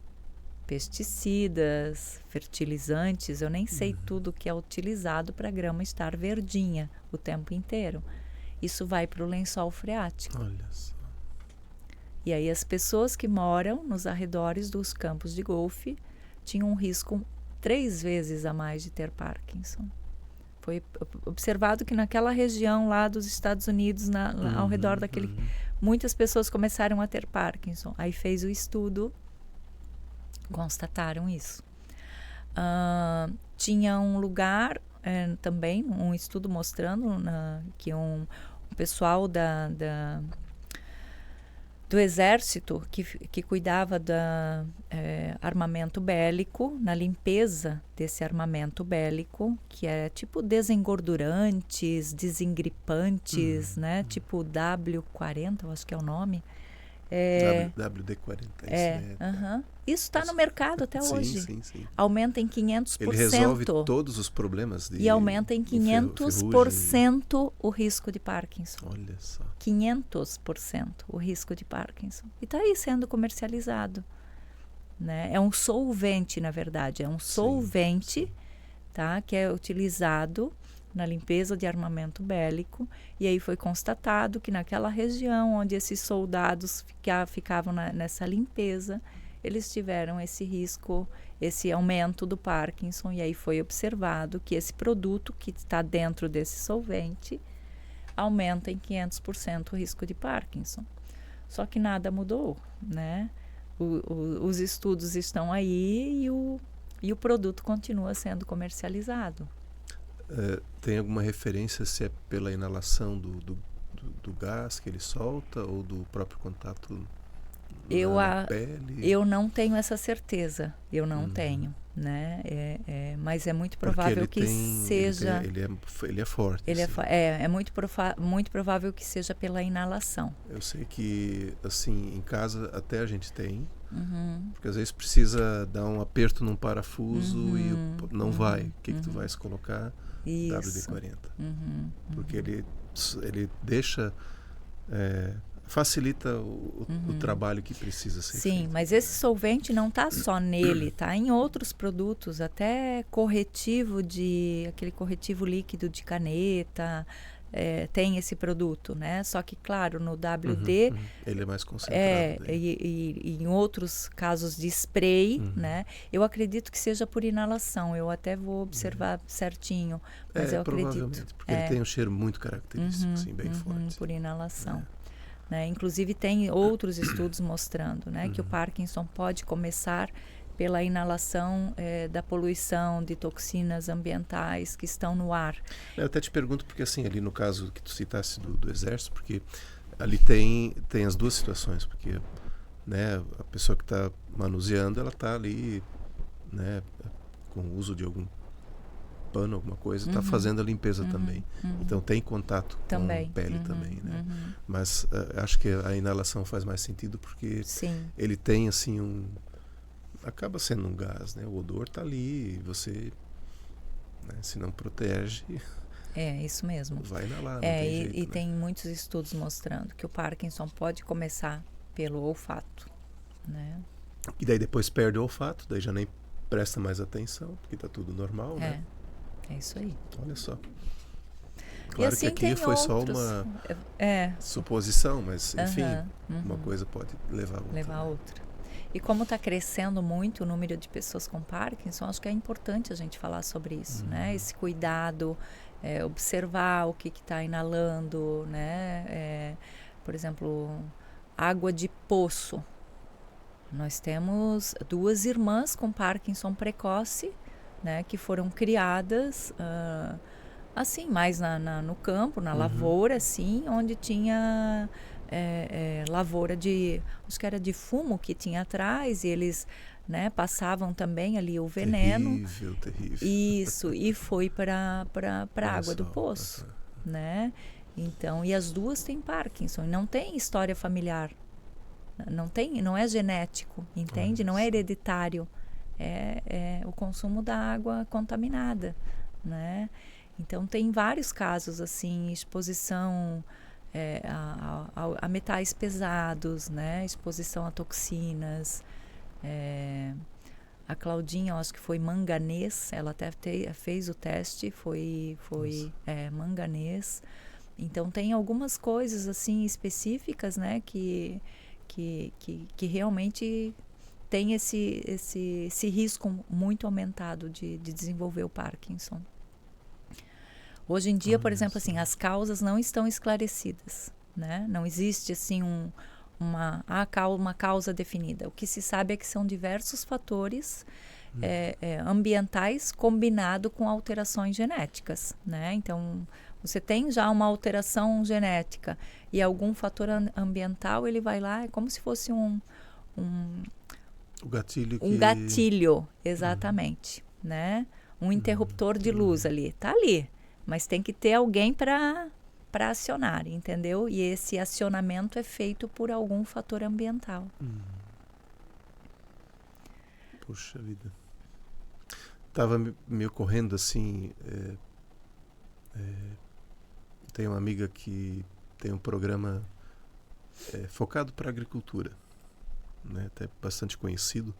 [SPEAKER 2] pesticidas, fertilizantes, eu nem sei tudo que é utilizado para a grama estar verdinha o tempo inteiro. Isso vai para o lençol freático.
[SPEAKER 1] Olha só.
[SPEAKER 2] E aí as pessoas que moram nos arredores dos campos de golfe tinham um risco 3 vezes a mais de ter Parkinson. Foi observado que naquela região lá dos Estados Unidos, ao redor daquele... Muitas pessoas começaram a ter Parkinson. Aí fez o estudo, constataram isso. Tinha um lugar também, um estudo mostrando que um pessoal do exército que cuidava do armamento bélico, na limpeza desse armamento bélico, que é tipo desengordurantes, desengripantes, né? Tipo W40, eu acho que é o nome.
[SPEAKER 1] WD-40.
[SPEAKER 2] Isso está no mercado até hoje.
[SPEAKER 1] Sim.
[SPEAKER 2] Aumenta em 500%.
[SPEAKER 1] Ele resolve todos os problemas
[SPEAKER 2] e aumenta em 500% o risco de Parkinson.
[SPEAKER 1] Olha só.
[SPEAKER 2] 500% o risco de Parkinson. E está aí sendo comercializado. Né? É um solvente, na verdade. É um solvente, tá? Que é utilizado na limpeza de armamento bélico, e aí foi constatado que naquela região onde esses soldados ficavam nessa limpeza, eles tiveram esse risco, esse aumento do Parkinson, e aí foi observado que esse produto que está dentro desse solvente aumenta em 500% o risco de Parkinson. Só que nada mudou, né? Os estudos estão aí e o produto continua sendo comercializado.
[SPEAKER 1] Tem alguma referência se é pela inalação do gás que ele solta ou do próprio contato na pele?
[SPEAKER 2] Eu não tenho essa certeza, eu não tenho, né? Mas é muito provável que seja...
[SPEAKER 1] Ele é forte.
[SPEAKER 2] É muito provável que seja pela inalação.
[SPEAKER 1] Eu sei que, assim, em casa até a gente tem, porque às vezes precisa dar um aperto num parafuso e não vai. O que tu vais colocar?
[SPEAKER 2] Isso.
[SPEAKER 1] WD-40. Porque ele deixa... facilita o trabalho que precisa ser feito.
[SPEAKER 2] Sim, mas esse solvente não está só nele, está em outros produtos, até aquele corretivo líquido de caneta, tem esse produto, né? Só que, claro, no WD...
[SPEAKER 1] ele é mais concentrado.
[SPEAKER 2] E em outros casos de spray, né? Eu acredito que seja por inalação, eu até vou observar certinho, mas eu acredito.
[SPEAKER 1] Porque ele tem um cheiro muito característico, assim, bem forte.
[SPEAKER 2] Por inalação. Né? Inclusive tem outros estudos mostrando, né, que o Parkinson pode começar pela inalação da poluição de toxinas ambientais que estão no ar.
[SPEAKER 1] Eu até te pergunto porque, assim, ali no caso que tu citasse do exército, porque ali tem as duas situações, porque, né, a pessoa que está manuseando, ela está ali, né, com o uso de algum pano, alguma coisa, está fazendo a limpeza também. Então tem contato com a pele também, né? Mas acho que a inalação faz mais sentido porque ele tem, assim, acaba sendo um gás, né? O odor está ali, você, né, se não protege...
[SPEAKER 2] Isso mesmo.
[SPEAKER 1] Vai inalar, não tem jeito,
[SPEAKER 2] e tem muitos estudos mostrando que o Parkinson pode começar pelo olfato, né?
[SPEAKER 1] E daí depois perde o olfato, daí já nem presta mais atenção, porque está tudo normal, né?
[SPEAKER 2] É isso aí.
[SPEAKER 1] Olha só. Claro
[SPEAKER 2] e assim
[SPEAKER 1] que aqui foi só uma suposição, mas enfim, uma coisa pode levar a outra.
[SPEAKER 2] E como está crescendo muito o número de pessoas com Parkinson, acho que é importante a gente falar sobre isso, né? Esse cuidado, observar o que está inalando, né? Por exemplo, água de poço. Nós temos 2 irmãs com Parkinson precoce, né, que foram criadas assim, mais no campo, na lavoura, assim, onde tinha lavoura acho que era de fumo que tinha atrás, e eles, né, passavam também ali o veneno.
[SPEAKER 1] Terrível.
[SPEAKER 2] Isso, e foi para a água do poço, né? Então, e as 2 têm Parkinson, não tem história familiar, não é genético, entende? Não é hereditário. É o consumo da água contaminada, né? Então tem vários casos assim, exposição a metais pesados, né? Exposição a toxinas. A Claudinha, eu acho que foi manganês, ela até fez o teste, foi manganês. Então tem algumas coisas assim específicas, né, que realmente tem esse risco muito aumentado de desenvolver o Parkinson. Hoje em dia, por exemplo, assim, as causas não estão esclarecidas, né? Não existe assim uma causa definida. O que se sabe é que são diversos fatores ambientais combinado com alterações genéticas, né? Então, você tem já uma alteração genética e algum fator ambiental, ele vai lá, é como se fosse um gatilho, exatamente, né? Um interruptor de luz ali, tá ali, mas tem que ter alguém para acionar, entendeu? E esse acionamento é feito por algum fator ambiental.
[SPEAKER 1] Puxa vida. Tava me ocorrendo assim, tem uma amiga que tem um programa focado para agricultura, né? Até bastante conhecido.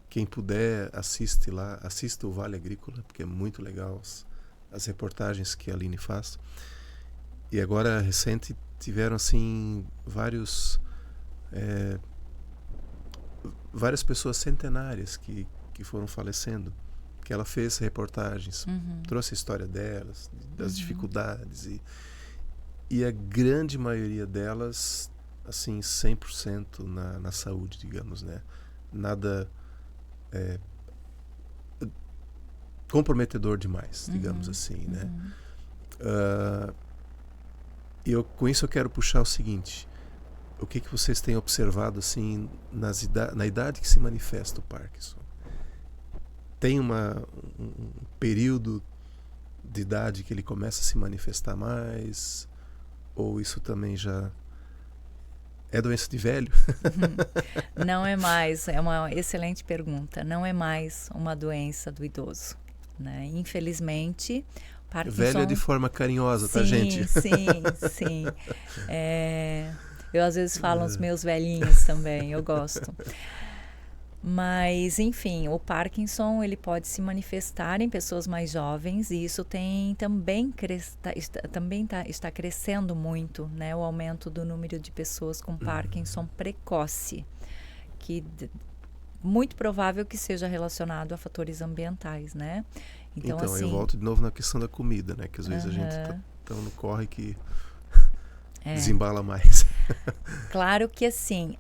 [SPEAKER 1] Quem puder, assista o Vale Agrícola, porque é muito legal as reportagens que a Aline faz. E agora, recente, tiveram assim várias pessoas centenárias que foram falecendo, que ela fez reportagens, trouxe a história delas, das dificuldades, e a grande maioria delas, assim, 100% na saúde, digamos, né? Nada comprometedor demais, digamos assim, né? E com isso eu quero puxar o seguinte: o que vocês têm observado assim na idade que se manifesta o Parkinson? Tem um período de idade que ele começa a se manifestar mais? Ou isso também já é doença de velho?
[SPEAKER 2] Não é mais, é uma excelente pergunta. Não é mais uma doença do idoso, né? Infelizmente, Parkinson...
[SPEAKER 1] Velho é de forma carinhosa,
[SPEAKER 2] sim,
[SPEAKER 1] tá, gente?
[SPEAKER 2] Sim. Eu às vezes falo os meus velhinhos também, eu gosto. Mas, enfim, o Parkinson ele pode se manifestar em pessoas mais jovens e isso também está crescendo muito, né? O aumento do número de pessoas com Parkinson precoce, que muito provável que seja relacionado a fatores ambientais, né? Então assim,
[SPEAKER 1] eu volto de novo na questão da comida, né? Que às vezes a gente tá tão no corre que desembala mais.
[SPEAKER 2] Claro que assim...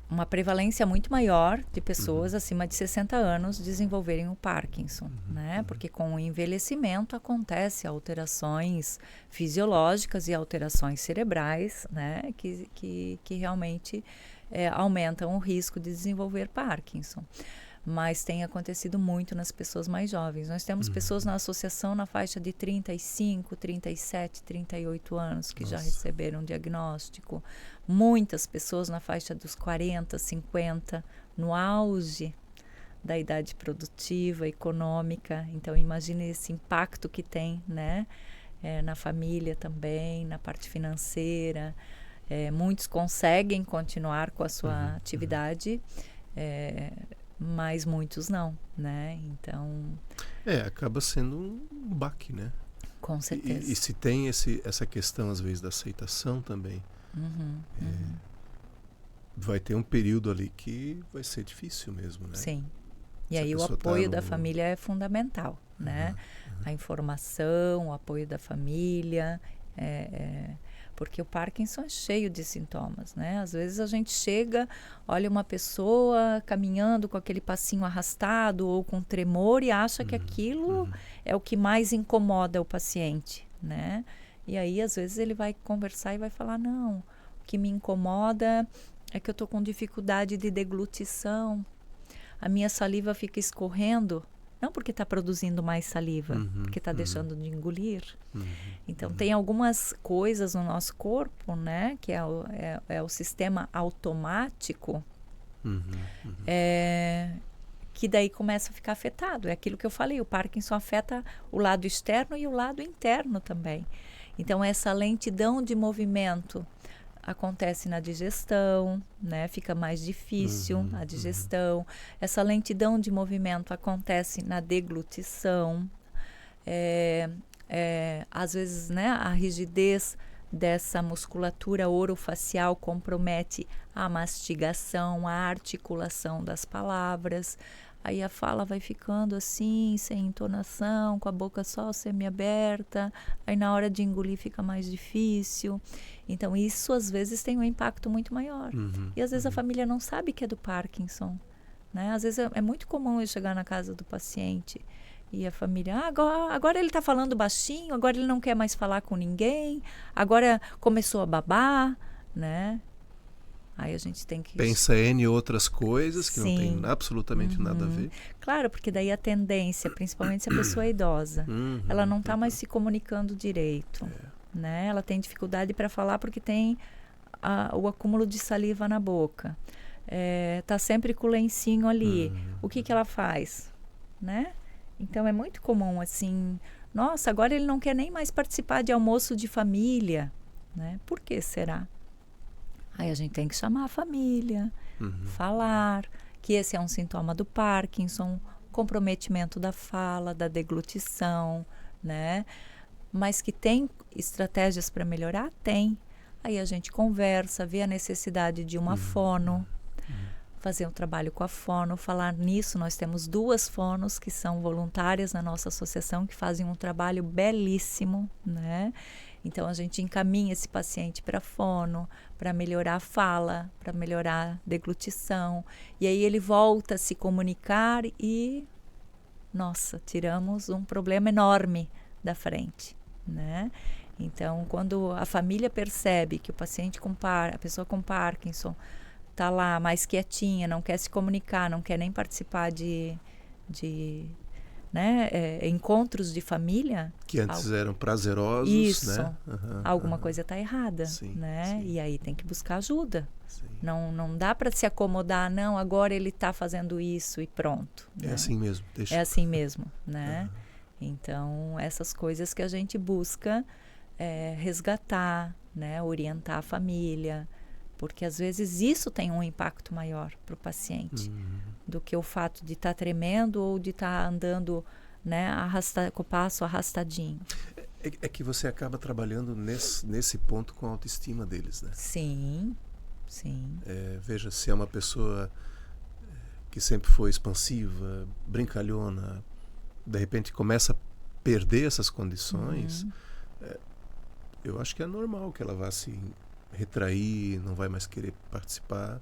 [SPEAKER 2] uma prevalência muito maior de pessoas acima de 60 anos desenvolverem o Parkinson, né? Porque com o envelhecimento acontecem alterações fisiológicas e alterações cerebrais, né? Que realmente aumentam o risco de desenvolver Parkinson. Mas tem acontecido muito nas pessoas mais jovens. Nós temos pessoas na associação na faixa de 35, 37, 38 anos que já receberam um diagnóstico. Muitas pessoas na faixa dos 40, 50, no auge da idade produtiva, econômica. Então, imagine esse impacto que tem, né? Na família também, na parte financeira. Muitos conseguem continuar com a sua atividade, mas muitos não, né? Então...
[SPEAKER 1] acaba sendo um baque, né?
[SPEAKER 2] Com certeza.
[SPEAKER 1] E se tem essa questão, às vezes, da aceitação também, vai ter um período ali que vai ser difícil mesmo, né?
[SPEAKER 2] Sim. E aí o apoio da família é fundamental, né? A informação, o apoio da família, porque o Parkinson é cheio de sintomas, né? Às vezes a gente chega, olha uma pessoa caminhando com aquele passinho arrastado ou com tremor e acha que aquilo é o que mais incomoda o paciente, né? E aí, às vezes, ele vai conversar e vai falar, não, o que me incomoda é que eu estou com dificuldade de deglutição, a minha saliva fica escorrendo, não porque está produzindo mais saliva, porque está deixando de engolir. Então, tem algumas coisas no nosso corpo, né, que é o sistema automático, que daí começa a ficar afetado. É aquilo que eu falei, o Parkinson afeta o lado externo e o lado interno também. Então, essa lentidão de movimento acontece na digestão, né? Fica mais difícil a digestão. Essa lentidão de movimento acontece na deglutição. Às vezes, né, a rigidez dessa musculatura orofacial compromete a mastigação, a articulação das palavras. Aí a fala vai ficando assim, sem entonação, com a boca só semiaberta. Aí na hora de engolir fica mais difícil. Então isso às vezes tem um impacto muito maior. E às vezes a família não sabe que é do Parkinson, né? Às vezes é muito comum eu chegar na casa do paciente e a família, agora ele está falando baixinho, agora ele não quer mais falar com ninguém, agora começou a babar, né? Aí a gente tem que...
[SPEAKER 1] Pensa N outras coisas que
[SPEAKER 2] Sim.
[SPEAKER 1] não tem absolutamente nada a ver.
[SPEAKER 2] Claro, porque daí a tendência, principalmente se a pessoa é idosa, ela não está mais se comunicando direito, né? Ela tem dificuldade para falar porque tem o acúmulo de saliva na boca. Tá sempre com o lencinho ali. O que ela faz, né? Então, é muito comum, assim, nossa, agora ele não quer nem mais participar de almoço de família, né? Por que será? Aí a gente tem que chamar a família, falar que esse é um sintoma do Parkinson, comprometimento da fala, da deglutição, né? Mas que tem estratégias para melhorar? Tem. Aí a gente conversa, vê a necessidade de uma fono, fazer um trabalho com a fono. Falar nisso, nós temos 2 fonos que são voluntárias na nossa associação, que fazem um trabalho belíssimo, né? Então, a gente encaminha esse paciente para fono, para melhorar a fala, para melhorar a deglutição. E aí ele volta a se comunicar e, nossa, tiramos um problema enorme da frente, né? Então, quando a família percebe que o paciente a pessoa com Parkinson está lá mais quietinha, não quer se comunicar, não quer nem participar de encontros de família,
[SPEAKER 1] que antes eram prazerosos,
[SPEAKER 2] isso,
[SPEAKER 1] né?
[SPEAKER 2] Alguma coisa está errada,
[SPEAKER 1] sim,
[SPEAKER 2] né?
[SPEAKER 1] Sim.
[SPEAKER 2] E aí tem que buscar ajuda.
[SPEAKER 1] Sim.
[SPEAKER 2] Não dá para se acomodar, não, agora ele está fazendo isso e pronto.
[SPEAKER 1] É,
[SPEAKER 2] né?
[SPEAKER 1] assim mesmo. Deixa...
[SPEAKER 2] É assim mesmo, né? Então, essas coisas que a gente busca resgatar, né? Orientar a família, porque às vezes isso tem um impacto maior para o paciente do que o fato de estar tremendo ou de estar andando, né, com o passo arrastadinho.
[SPEAKER 1] É que você acaba trabalhando nesse ponto com a autoestima deles, né?
[SPEAKER 2] Sim, sim.
[SPEAKER 1] Veja, se é uma pessoa que sempre foi expansiva, brincalhona, de repente começa a perder essas condições, eu acho que é normal que ela vá se retrair, não vai mais querer participar,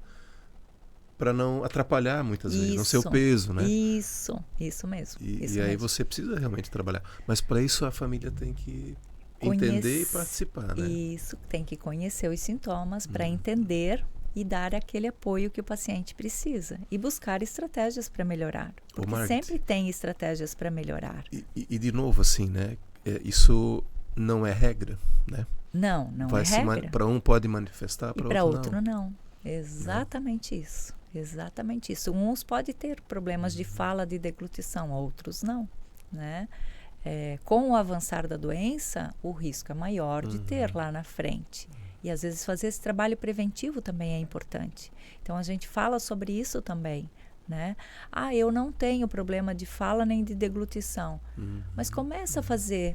[SPEAKER 1] para não atrapalhar muitas vezes no seu peso, né?
[SPEAKER 2] Isso mesmo.
[SPEAKER 1] E aí você precisa realmente trabalhar. Mas para isso a família tem que entender e participar, né?
[SPEAKER 2] Isso, tem que conhecer os sintomas para entender e dar aquele apoio que o paciente precisa. E buscar estratégias para melhorar. Porque sempre tem estratégias para melhorar.
[SPEAKER 1] E de novo, assim, né? Isso não é regra, né?
[SPEAKER 2] Não é regra.
[SPEAKER 1] Para um pode manifestar,
[SPEAKER 2] para outro não. Exatamente isso. Exatamente isso. Uns podem ter problemas de fala, de deglutição, outros não, né? Com o avançar da doença, o risco é maior de ter lá na frente. E às vezes fazer esse trabalho preventivo também é importante. Então a gente fala sobre isso também, né? Eu não tenho problema de fala nem de deglutição, mas começa a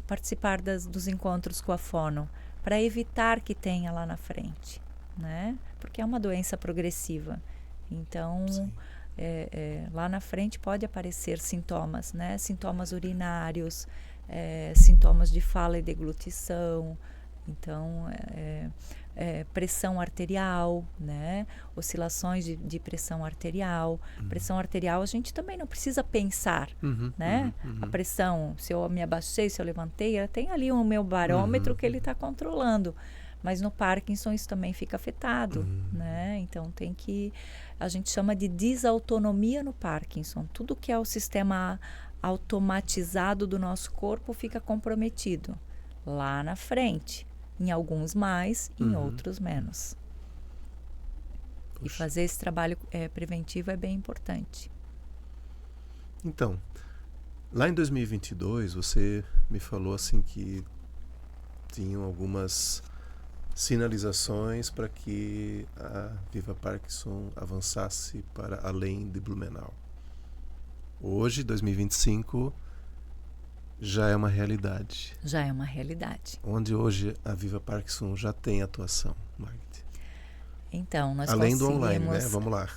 [SPEAKER 2] participar dos encontros com a fono, para evitar que tenha lá na frente, né? Porque é uma doença progressiva. Então, lá na frente pode aparecer sintomas, né? Sintomas urinários, sintomas de fala e deglutição. Então, pressão arterial, né? Oscilações de pressão arterial. Pressão arterial a gente também não precisa pensar, né? A pressão, se eu me abaixei, se eu levantei, ela tem ali o meu barômetro que ele está controlando. Mas no Parkinson isso também fica afetado, né? Então a gente chama de desautonomia no Parkinson. Tudo que é o sistema automatizado do nosso corpo fica comprometido lá na frente. Em alguns mais, em outros menos. Puxa. E fazer esse trabalho preventivo é bem importante.
[SPEAKER 1] Então, lá em 2022, você me falou assim que tinham algumas sinalizações para que a Viva Parkinson avançasse para além de Blumenau. Hoje, 2025, já é uma realidade.
[SPEAKER 2] Já é uma realidade.
[SPEAKER 1] Onde hoje a Viva Parkinson já tem atuação, Margit?
[SPEAKER 2] Então, nós
[SPEAKER 1] além
[SPEAKER 2] conseguimos...
[SPEAKER 1] do online, né? Vamos lá.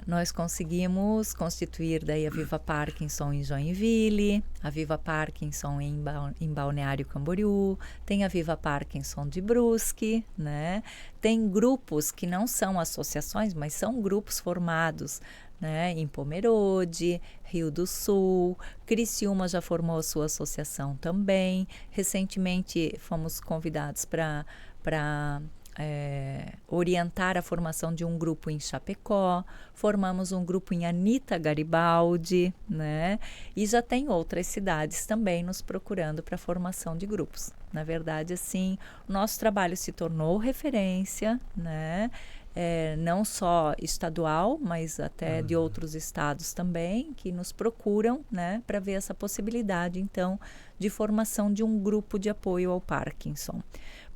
[SPEAKER 2] Nós conseguimos constituir daí a Viva Parkinson em Joinville, a Viva Parkinson em Balneário Camboriú, tem a Viva Parkinson de Brusque, né? Tem grupos que não são associações, mas são grupos formados, né, em Pomerode, Rio do Sul, Criciúma já formou a sua associação também. Recentemente fomos convidados para orientar a formação de um grupo em Chapecó, formamos um grupo em Anita Garibaldi, né? E já tem outras cidades também nos procurando para a formação de grupos. Na verdade, assim, o nosso trabalho se tornou referência, né? Não só estadual, mas até de outros estados também, que nos procuram, né, para ver essa possibilidade, então, de formação de um grupo de apoio ao Parkinson.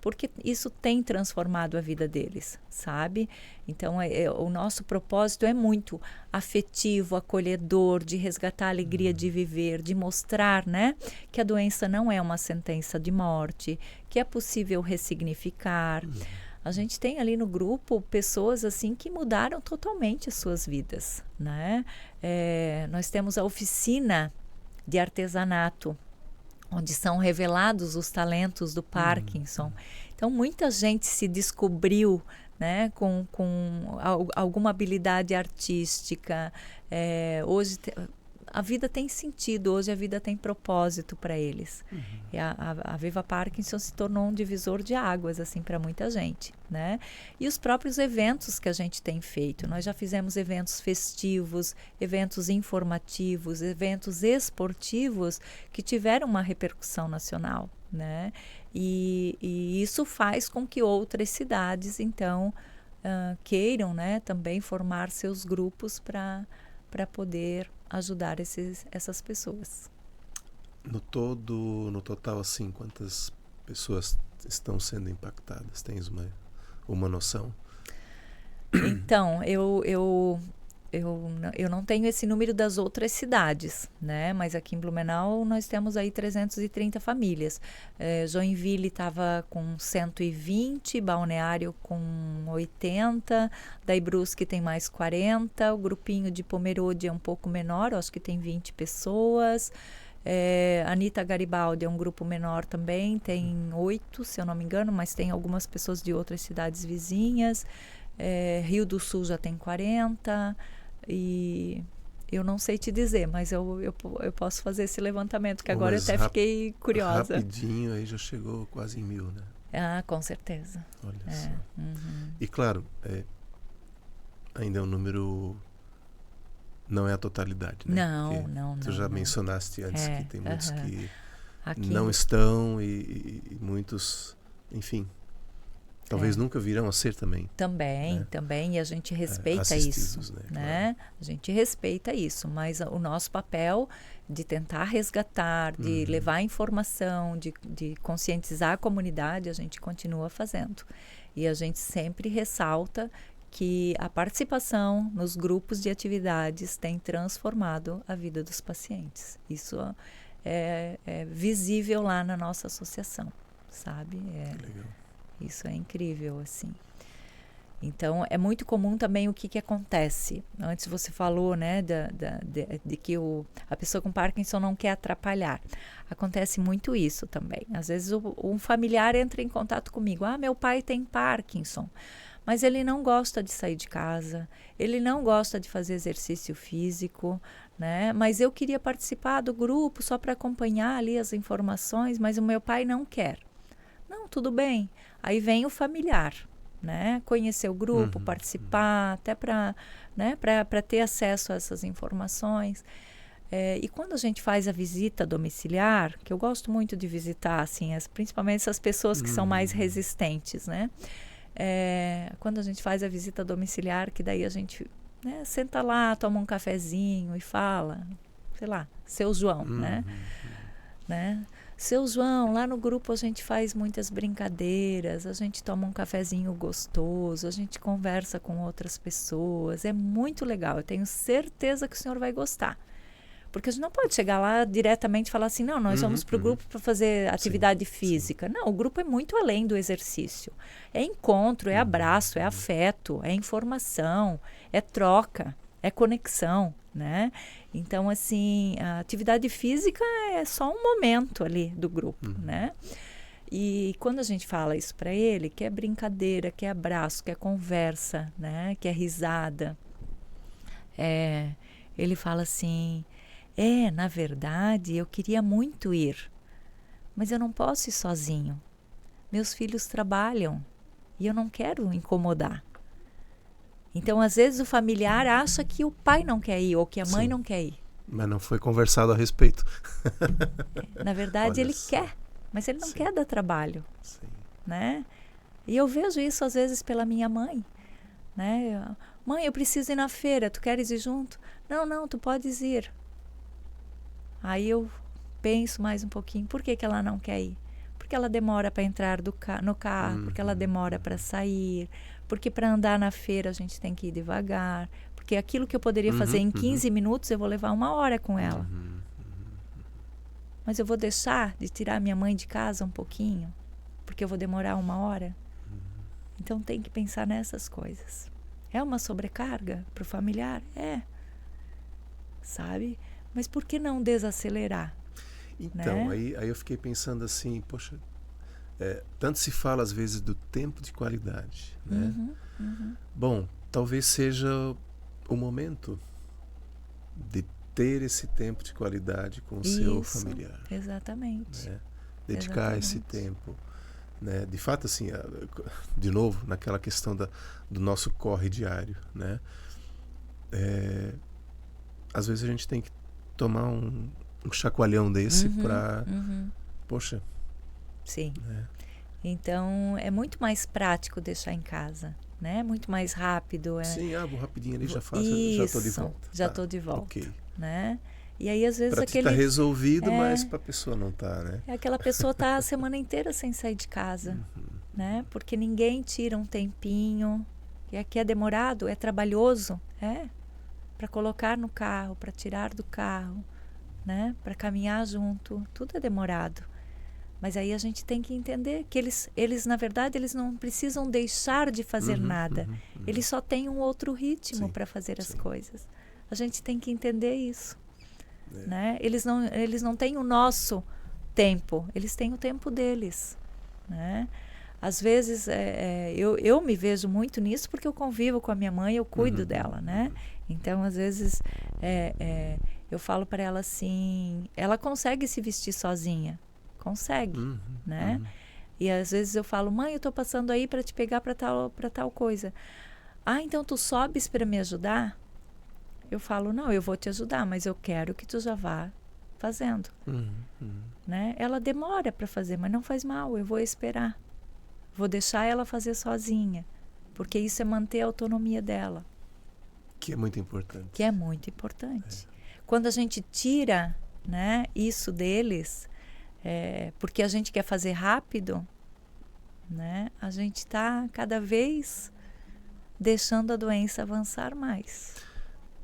[SPEAKER 2] Porque isso tem transformado a vida deles, sabe? Então, o nosso propósito é muito afetivo, acolhedor, de resgatar a alegria de viver, de mostrar, né, que a doença não é uma sentença de morte, que é possível ressignificar. A gente tem ali no grupo pessoas assim que mudaram totalmente as suas vidas, né? Nós temos a oficina de artesanato, onde são revelados os talentos do Parkinson. Então, muita gente se descobriu, né, com alguma habilidade artística. Hoje a vida tem sentido, hoje a vida tem propósito para eles. E a Viva Parkinson se tornou um divisor de águas assim para muita gente, né? E os próprios eventos que a gente tem feito, nós já fizemos eventos festivos, eventos informativos, eventos esportivos que tiveram uma repercussão nacional, né? E isso faz com que outras cidades então queiram, né, também formar seus grupos para poder ajudar essas pessoas.
[SPEAKER 1] No total, assim, quantas pessoas estão sendo impactadas? Tens uma noção?
[SPEAKER 2] Então, eu não tenho esse número das outras cidades, né? Mas aqui em Blumenau nós temos aí 330 famílias. Joinville estava com 120, Balneário com 80, daí Brusque tem mais 40, o grupinho de Pomerode é um pouco menor, acho que tem 20 pessoas. Anita Garibaldi é um grupo menor também, tem 8, se eu não me engano, mas tem algumas pessoas de outras cidades vizinhas. Rio do Sul já tem 40, e eu não sei te dizer, mas eu posso fazer esse levantamento, que agora eu até fiquei curiosa.
[SPEAKER 1] Rapidinho aí já chegou quase em 1000, né?
[SPEAKER 2] Ah, com certeza.
[SPEAKER 1] Olha só. E claro, ainda é um número... Não é a totalidade, né?
[SPEAKER 2] Não.
[SPEAKER 1] Tu já mencionaste antes que tem muitos que
[SPEAKER 2] aqui
[SPEAKER 1] não estão e muitos, enfim, talvez nunca virão a ser também.
[SPEAKER 2] Também, e a gente respeita isso, né? Claro. A gente respeita isso, mas o nosso papel de tentar resgatar, de levar informação, de conscientizar a comunidade, a gente continua fazendo. E a gente sempre ressalta que a participação nos grupos de atividades tem transformado a vida dos pacientes. Isso é visível lá na nossa associação, sabe?
[SPEAKER 1] Legal.
[SPEAKER 2] Isso é incrível, assim. Então, é muito comum também o que acontece. Antes você falou, né, de que a pessoa com Parkinson não quer atrapalhar. Acontece muito isso também. Às vezes um familiar entra em contato comigo. Meu pai tem Parkinson, mas ele não gosta de sair de casa, ele não gosta de fazer exercício físico, né? Mas eu queria participar do grupo só para acompanhar ali as informações, mas o meu pai não quer. Não, tudo bem. Aí vem o familiar, né? Conhecer o grupo, participar, até para, né, para ter acesso a essas informações. E quando a gente faz a visita domiciliar, que eu gosto muito de visitar, assim, principalmente essas pessoas que são mais resistentes, né? Quando a gente faz a visita domiciliar, que daí a gente né? Senta lá, toma um cafezinho e fala, sei lá, seu João, né? Seu João, lá no grupo a gente faz muitas brincadeiras, a gente toma um cafezinho gostoso, a gente conversa com outras pessoas, é muito legal, eu tenho certeza que o senhor vai gostar. Porque a gente não pode chegar lá diretamente e falar assim, não, nós vamos para o grupo para fazer atividade física. Não, o grupo é muito além do exercício. É encontro, é abraço, é afeto, é informação, é troca, é conexão, né? Então, assim, a atividade física é só um momento ali do grupo, né? E quando a gente fala isso para ele, que é brincadeira, que é abraço, que é conversa, né? Que é risada, ele fala assim... na verdade, eu queria muito ir, mas eu não posso ir sozinho. Meus filhos trabalham e eu não quero incomodar. Então, às vezes, o familiar acha que o pai não quer ir ou que a mãe não quer ir.
[SPEAKER 1] Mas não foi conversado a respeito.
[SPEAKER 2] Na verdade, ele quer, mas ele não quer dar trabalho. Né? E eu vejo isso, às vezes, pela minha mãe. Né? Mãe, eu preciso ir na feira, tu queres ir junto? Não, tu podes ir. Aí eu penso mais um pouquinho, por que ela não quer ir? Porque ela demora para entrar no carro, porque ela demora para sair, porque para andar na feira a gente tem que ir devagar, porque aquilo que eu poderia fazer em 15 minutos eu vou levar 1 hora com ela. Mas eu vou deixar de tirar minha mãe de casa um pouquinho, porque eu vou demorar 1 hora? Então tem que pensar nessas coisas. É uma sobrecarga para o familiar? É. Sabe? Mas por que não desacelerar?
[SPEAKER 1] Então,
[SPEAKER 2] né?
[SPEAKER 1] aí eu fiquei pensando assim, poxa, tanto se fala às vezes do tempo de qualidade, né? Bom, talvez seja o momento de ter esse tempo de qualidade com o seu familiar.
[SPEAKER 2] Exatamente.
[SPEAKER 1] Né? Dedicar esse tempo. Né? De fato, assim, de novo, naquela questão do nosso corre diário, né? Às vezes a gente tem que tomar um chacoalhão desse para... Poxa.
[SPEAKER 2] Sim.
[SPEAKER 1] Né?
[SPEAKER 2] Então, é muito mais prático deixar em casa, né? Muito mais rápido.
[SPEAKER 1] Sim, vou rapidinho ali, já faço, já estou de volta.
[SPEAKER 2] Já estou de volta.
[SPEAKER 1] Ok.
[SPEAKER 2] Né? E aí, às vezes,
[SPEAKER 1] para ti tá resolvido, mas para a pessoa não tá, né?
[SPEAKER 2] Aquela pessoa tá a semana inteira sem sair de casa, né? Porque ninguém tira um tempinho. E aqui é demorado, é trabalhoso, para colocar no carro, para tirar do carro, né? Para caminhar junto, tudo é demorado. Mas aí a gente tem que entender que eles na verdade, eles não precisam deixar de fazer nada. Eles só têm um outro ritmo para fazer as coisas. A gente tem que entender isso. Né? Eles não têm o nosso tempo, eles têm o tempo deles. Né? Às vezes, eu me vejo muito nisso porque eu convivo com a minha mãe, eu cuido dela. Né? Então, às vezes, eu falo para ela assim, ela consegue se vestir sozinha. Consegue, né? E às vezes eu falo, mãe, eu tô passando aí para te pegar para tal coisa. Ah, então tu sobes para me ajudar? Eu falo, não, eu vou te ajudar, mas eu quero que tu já vá fazendo. Né? Ela demora para fazer, mas não faz mal, eu vou esperar. Vou deixar ela fazer sozinha, porque isso é manter a autonomia dela. Que é muito importante. Quando a gente tira, né, isso deles... porque a gente quer fazer rápido, né? A gente está cada vez deixando a doença avançar mais.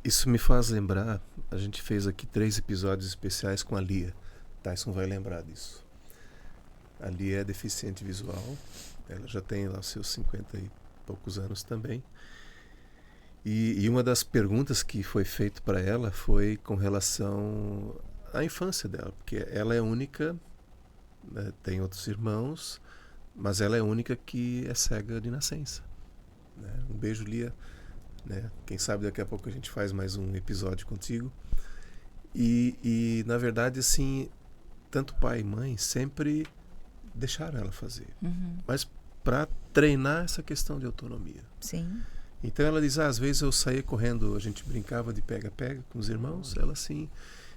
[SPEAKER 1] Isso me faz lembrar, a gente fez aqui 3 episódios especiais com a Lia. Tyson vai lembrar disso. A Lia é deficiente visual, ela já tem lá os seus 50 e poucos anos também. E uma das perguntas que foi feita para ela foi com relação à infância dela, porque ela é única, né, tem outros irmãos, mas ela é a única que é cega de nascença. Né? Um beijo, Lia. Né? Quem sabe daqui a pouco a gente faz mais um episódio contigo. E na verdade, assim, tanto pai e mãe sempre deixaram ela fazer, mas para treinar essa questão de autonomia.
[SPEAKER 2] Sim.
[SPEAKER 1] Então ela diz, às vezes eu saía correndo, a gente brincava de pega-pega com os irmãos, ela assim,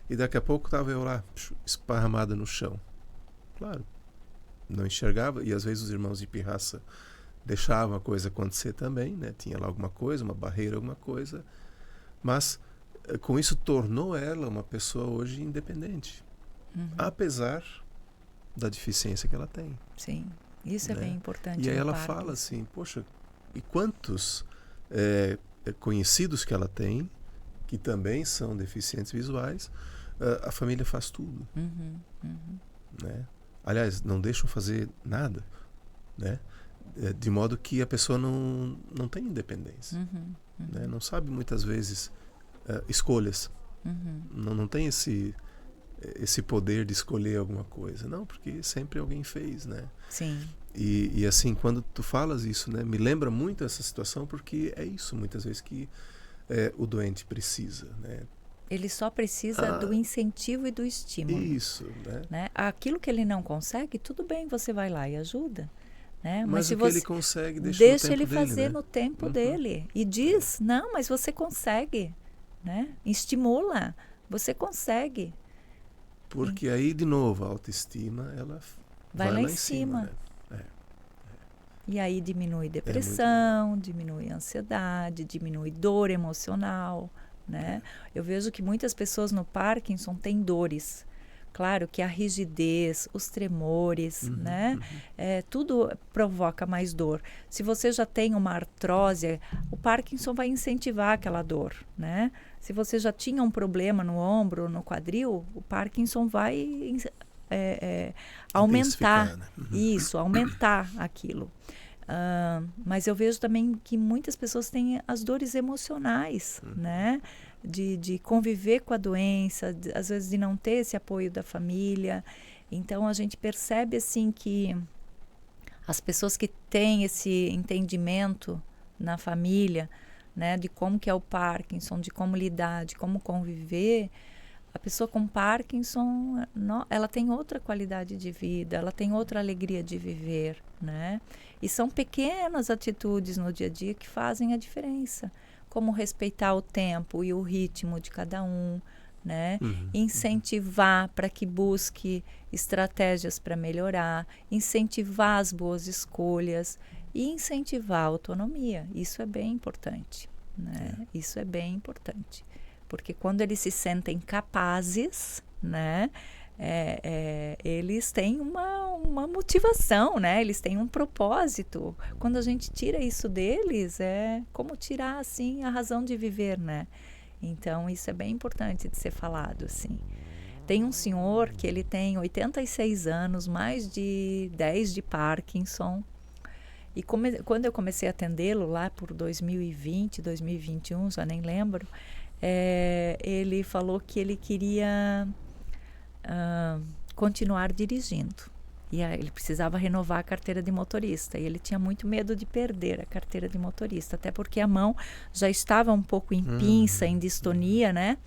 [SPEAKER 1] e daqui a pouco estava eu lá, esparramada no chão. Claro, não enxergava, e às vezes os irmãos de pirraça deixavam a coisa acontecer também, né? Tinha lá alguma coisa, uma barreira, alguma coisa, Mas com isso tornou ela uma pessoa hoje independente, apesar da deficiência que ela tem.
[SPEAKER 2] Sim, isso é bem importante.
[SPEAKER 1] E aí
[SPEAKER 2] no
[SPEAKER 1] ela
[SPEAKER 2] Parkinson.
[SPEAKER 1] fala assim, poxa, e quantos conhecidos que ela tem, que também são deficientes visuais, a família faz tudo. Né? Aliás, não deixam fazer nada, né? De modo que a pessoa não tem independência. Né? Não sabe muitas vezes escolhas. Não tem esse poder de escolher alguma coisa. Não, porque sempre alguém fez, né?
[SPEAKER 2] Sim.
[SPEAKER 1] E assim, quando tu falas isso, né, me lembra muito essa situação, porque é isso muitas vezes que o doente precisa, né?
[SPEAKER 2] Ele só precisa do incentivo e do estímulo.
[SPEAKER 1] Isso, né?
[SPEAKER 2] Aquilo que ele não consegue, tudo bem, você vai lá e ajuda. Né?
[SPEAKER 1] Mas
[SPEAKER 2] se
[SPEAKER 1] o que
[SPEAKER 2] você
[SPEAKER 1] ele consegue,
[SPEAKER 2] deixa ele
[SPEAKER 1] no tempo dele,
[SPEAKER 2] fazer
[SPEAKER 1] né?
[SPEAKER 2] no tempo dele. E diz, não, mas você consegue. Né? Estimula, você consegue.
[SPEAKER 1] Porque aí, de novo, a autoestima, ela vai lá em cima. Né?
[SPEAKER 2] E aí diminui depressão, diminui ansiedade, diminui dor emocional, né? Eu vejo que muitas pessoas no Parkinson têm dores. Claro que a rigidez, os tremores, né? Tudo provoca mais dor. Se você já tem uma artrose, o Parkinson vai incentivar aquela dor, né? Se você já tinha um problema no ombro, no quadril, o Parkinson vai aumentar,
[SPEAKER 1] né?
[SPEAKER 2] Isso, aumentar aquilo. Mas eu vejo também que muitas pessoas têm as dores emocionais, né? De conviver com a doença, às vezes de não ter esse apoio da família. Então a gente percebe assim que as pessoas que têm esse entendimento na família, né, de como que é o Parkinson, de como lidar, de como conviver, a pessoa com Parkinson, ela tem outra qualidade de vida, ela tem outra alegria de viver, né? E são pequenas atitudes no dia a dia que fazem a diferença, como respeitar o tempo e o ritmo de cada um, né? Incentivar para que busque estratégias para melhorar, incentivar as boas escolhas e incentivar a autonomia. Isso é bem importante, né? Isso é bem importante. Porque quando eles se sentem capazes, né, eles têm uma motivação, né? Eles têm um propósito. Quando a gente tira isso deles, é como tirar, assim, a razão de viver, né? Então, isso é bem importante de ser falado, assim. Tem um senhor que ele tem 86 anos, mais de 10 de Parkinson. E quando eu comecei a atendê-lo lá por 2020, 2021, já nem lembro, ele falou que ele queria continuar dirigindo. E ele precisava renovar a carteira de motorista. E ele tinha muito medo de perder a carteira de motorista, até porque a mão já estava um pouco em pinça, em distonia, né?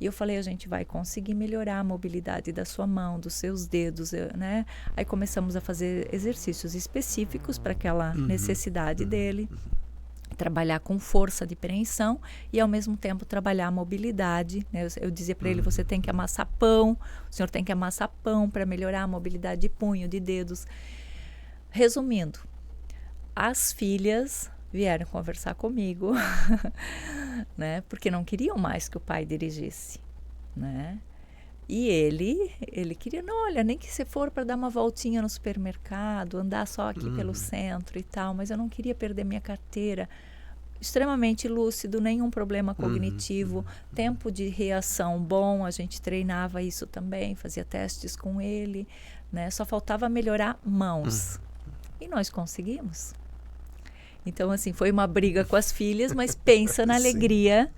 [SPEAKER 2] E eu falei, a gente vai conseguir melhorar a mobilidade da sua mão, dos seus dedos, né? Aí começamos a fazer exercícios específicos para aquela necessidade dele. Trabalhar com força de preensão e ao mesmo tempo trabalhar a mobilidade, né? Eu dizia para ele, você tem que amassar pão, o senhor tem que amassar pão para melhorar a mobilidade de punho, de dedos. Resumindo, as filhas vieram conversar comigo, né? Porque não queriam mais que o pai dirigisse, né? E ele queria, não, olha, nem que se for para dar uma voltinha no supermercado, andar só aqui pelo centro e tal, mas eu não queria perder minha carteira. Extremamente lúcido, nenhum problema cognitivo, tempo de reação bom, a gente treinava isso também, fazia testes com ele, né? Só faltava melhorar mãos. E nós conseguimos. Então, assim, foi uma briga com as filhas, mas pensa na alegria,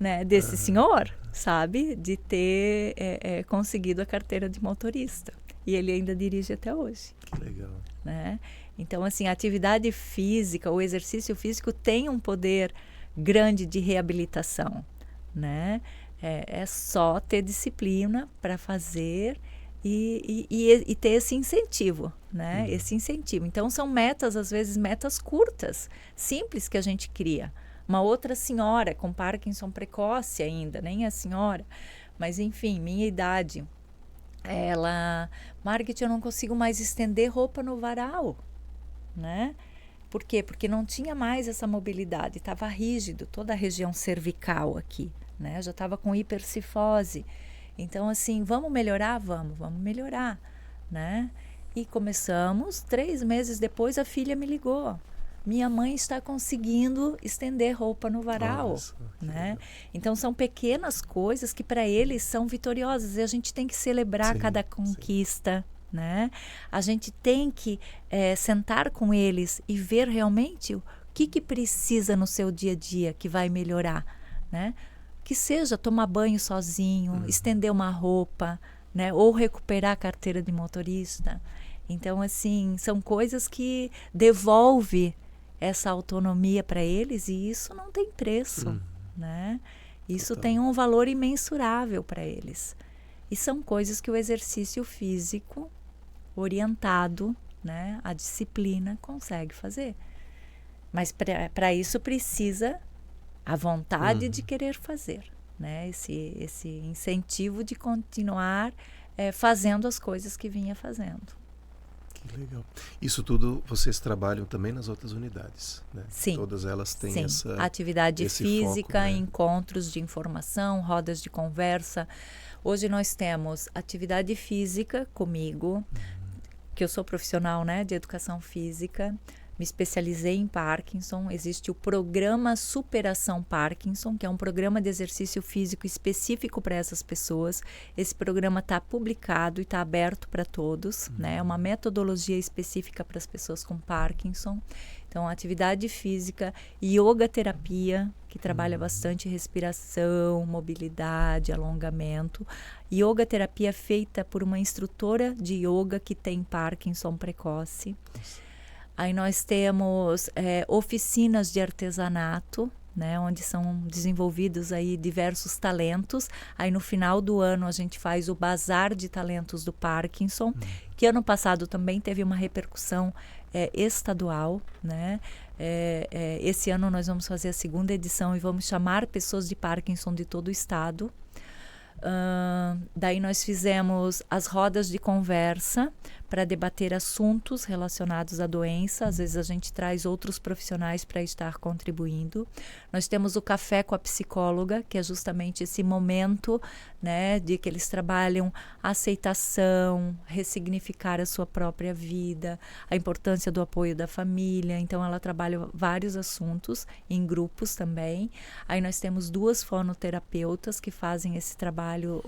[SPEAKER 2] né, desse senhor, sabe? De ter conseguido a carteira de motorista. E ele ainda dirige até hoje.
[SPEAKER 1] Que legal.
[SPEAKER 2] Né? Então, assim, a atividade física, o exercício físico tem um poder grande de reabilitação, né? É só ter disciplina para fazer e ter esse incentivo, né? Esse incentivo. Então, são metas, às vezes, metas curtas, simples que a gente cria. Uma outra senhora com Parkinson precoce ainda, nem a senhora, mas enfim, minha idade, ela, Margit, eu não consigo mais estender roupa no varal, né? Por quê? Porque não tinha mais essa mobilidade, estava rígido, toda a região cervical aqui, né? Já estava com hipercifose. Então, assim, vamos melhorar? Vamos melhorar, né? E começamos, 3 meses depois a filha me ligou. Minha mãe está conseguindo estender roupa no varal,
[SPEAKER 1] Nossa,
[SPEAKER 2] né? Então são pequenas coisas que para eles são vitoriosas e a gente tem que celebrar cada conquista, né? A gente tem que sentar com eles e ver realmente o que precisa no seu dia a dia que vai melhorar, né? Que seja tomar banho sozinho, estender uma roupa, né? Ou recuperar a carteira de motorista. Então, assim, são coisas que devolve essa autonomia para eles e isso não tem preço, né? Isso tem um valor imensurável para eles. E são coisas que o exercício físico orientado, né, a disciplina consegue fazer. Mas para isso precisa a vontade de querer fazer, né? Esse incentivo de continuar fazendo as coisas que vinha fazendo.
[SPEAKER 1] Que legal. Isso tudo vocês trabalham também nas outras unidades, né?
[SPEAKER 2] Sim.
[SPEAKER 1] Todas elas têm
[SPEAKER 2] Sim. Atividade física,
[SPEAKER 1] foco, né?
[SPEAKER 2] encontros de informação, rodas de conversa. Hoje nós temos atividade física comigo, que eu sou profissional, né, de educação física. Me especializei em Parkinson. Existe o programa Superação Parkinson, que é um programa de exercício físico específico para essas pessoas. Esse programa está publicado e está aberto para todos, né? É uma metodologia específica para as pessoas com Parkinson. Então, atividade física, yoga terapia, que trabalha bastante respiração, mobilidade, alongamento. Yoga terapia feita por uma instrutora de yoga que tem Parkinson precoce. Aí nós temos oficinas de artesanato, né, onde são desenvolvidos aí diversos talentos. Aí no final do ano a gente faz o Bazar de Talentos do Parkinson, que ano passado também teve uma repercussão estadual, né? Esse ano nós vamos fazer a 2ª edição e vamos chamar pessoas de Parkinson de todo o estado. Daí nós fizemos as rodas de conversa para debater assuntos relacionados à doença. Às vezes a gente traz outros profissionais para estar contribuindo. Nós temos o café com a psicóloga, que é justamente esse momento, né, de que eles trabalham a aceitação, ressignificar a sua própria vida, a importância do apoio da família. Então ela trabalha vários assuntos em grupos também. Aí nós temos 2 fonoterapeutas que fazem esse trabalho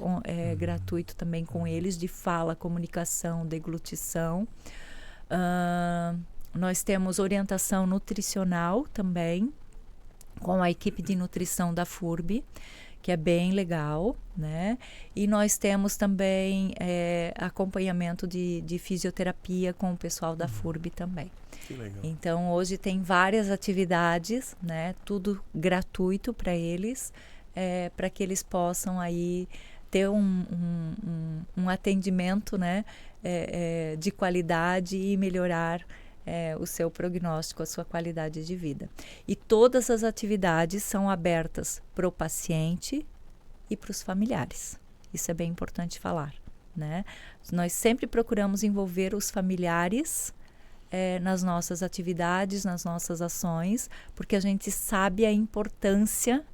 [SPEAKER 2] gratuito também com eles, de fala, comunicação, deglutição. Nós temos orientação nutricional também, com a equipe de nutrição da FURB, que é bem legal, né? E nós temos também acompanhamento de fisioterapia com o pessoal da FURB também.
[SPEAKER 1] Que legal.
[SPEAKER 2] Então, hoje tem várias atividades, né? Tudo gratuito para eles, para que eles possam aí ter um atendimento, né, de qualidade e melhorar o seu prognóstico, a sua qualidade de vida. E todas as atividades são abertas para o paciente e para os familiares. Isso é bem importante falar, né? Nós sempre procuramos envolver os familiares nas nossas atividades, nas nossas ações, porque a gente sabe a importância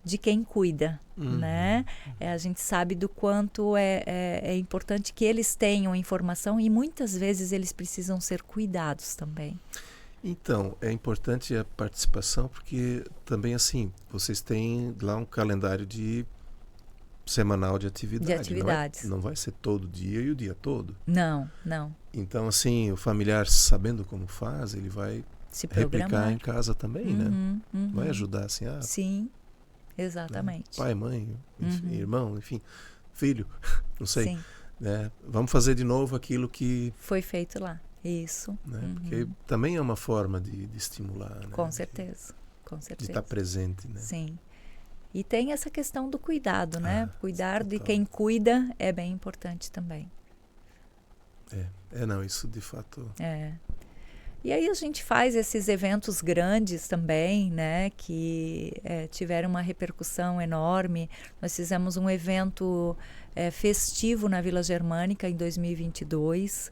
[SPEAKER 2] de quem cuida, né? A gente sabe do quanto é importante que eles tenham informação e muitas vezes eles precisam ser cuidados também.
[SPEAKER 1] Então, é importante a participação porque também, assim, vocês têm lá um calendário semanal de atividade.
[SPEAKER 2] De atividades.
[SPEAKER 1] Não vai ser todo dia e o dia todo.
[SPEAKER 2] Não.
[SPEAKER 1] Então, assim, o familiar sabendo como faz, ele vai
[SPEAKER 2] se
[SPEAKER 1] replicar em casa também, né? Vai ajudar, assim,
[SPEAKER 2] Sim. Exatamente.
[SPEAKER 1] Pai, mãe, enfim, irmão, enfim, filho, não sei.
[SPEAKER 2] Sim.
[SPEAKER 1] Né? Vamos fazer de novo aquilo que
[SPEAKER 2] foi feito lá. Isso.
[SPEAKER 1] Né? Porque também é uma forma de estimular. Né?
[SPEAKER 2] Com certeza.
[SPEAKER 1] De estar presente. Né?
[SPEAKER 2] Sim. E tem essa questão do cuidado, né? Cuidar de
[SPEAKER 1] total.
[SPEAKER 2] quem cuida é bem importante também.
[SPEAKER 1] Não, isso de fato...
[SPEAKER 2] E aí a gente faz esses eventos grandes também, né, que tiveram uma repercussão enorme. Nós fizemos um evento festivo na Vila Germânica em 2022,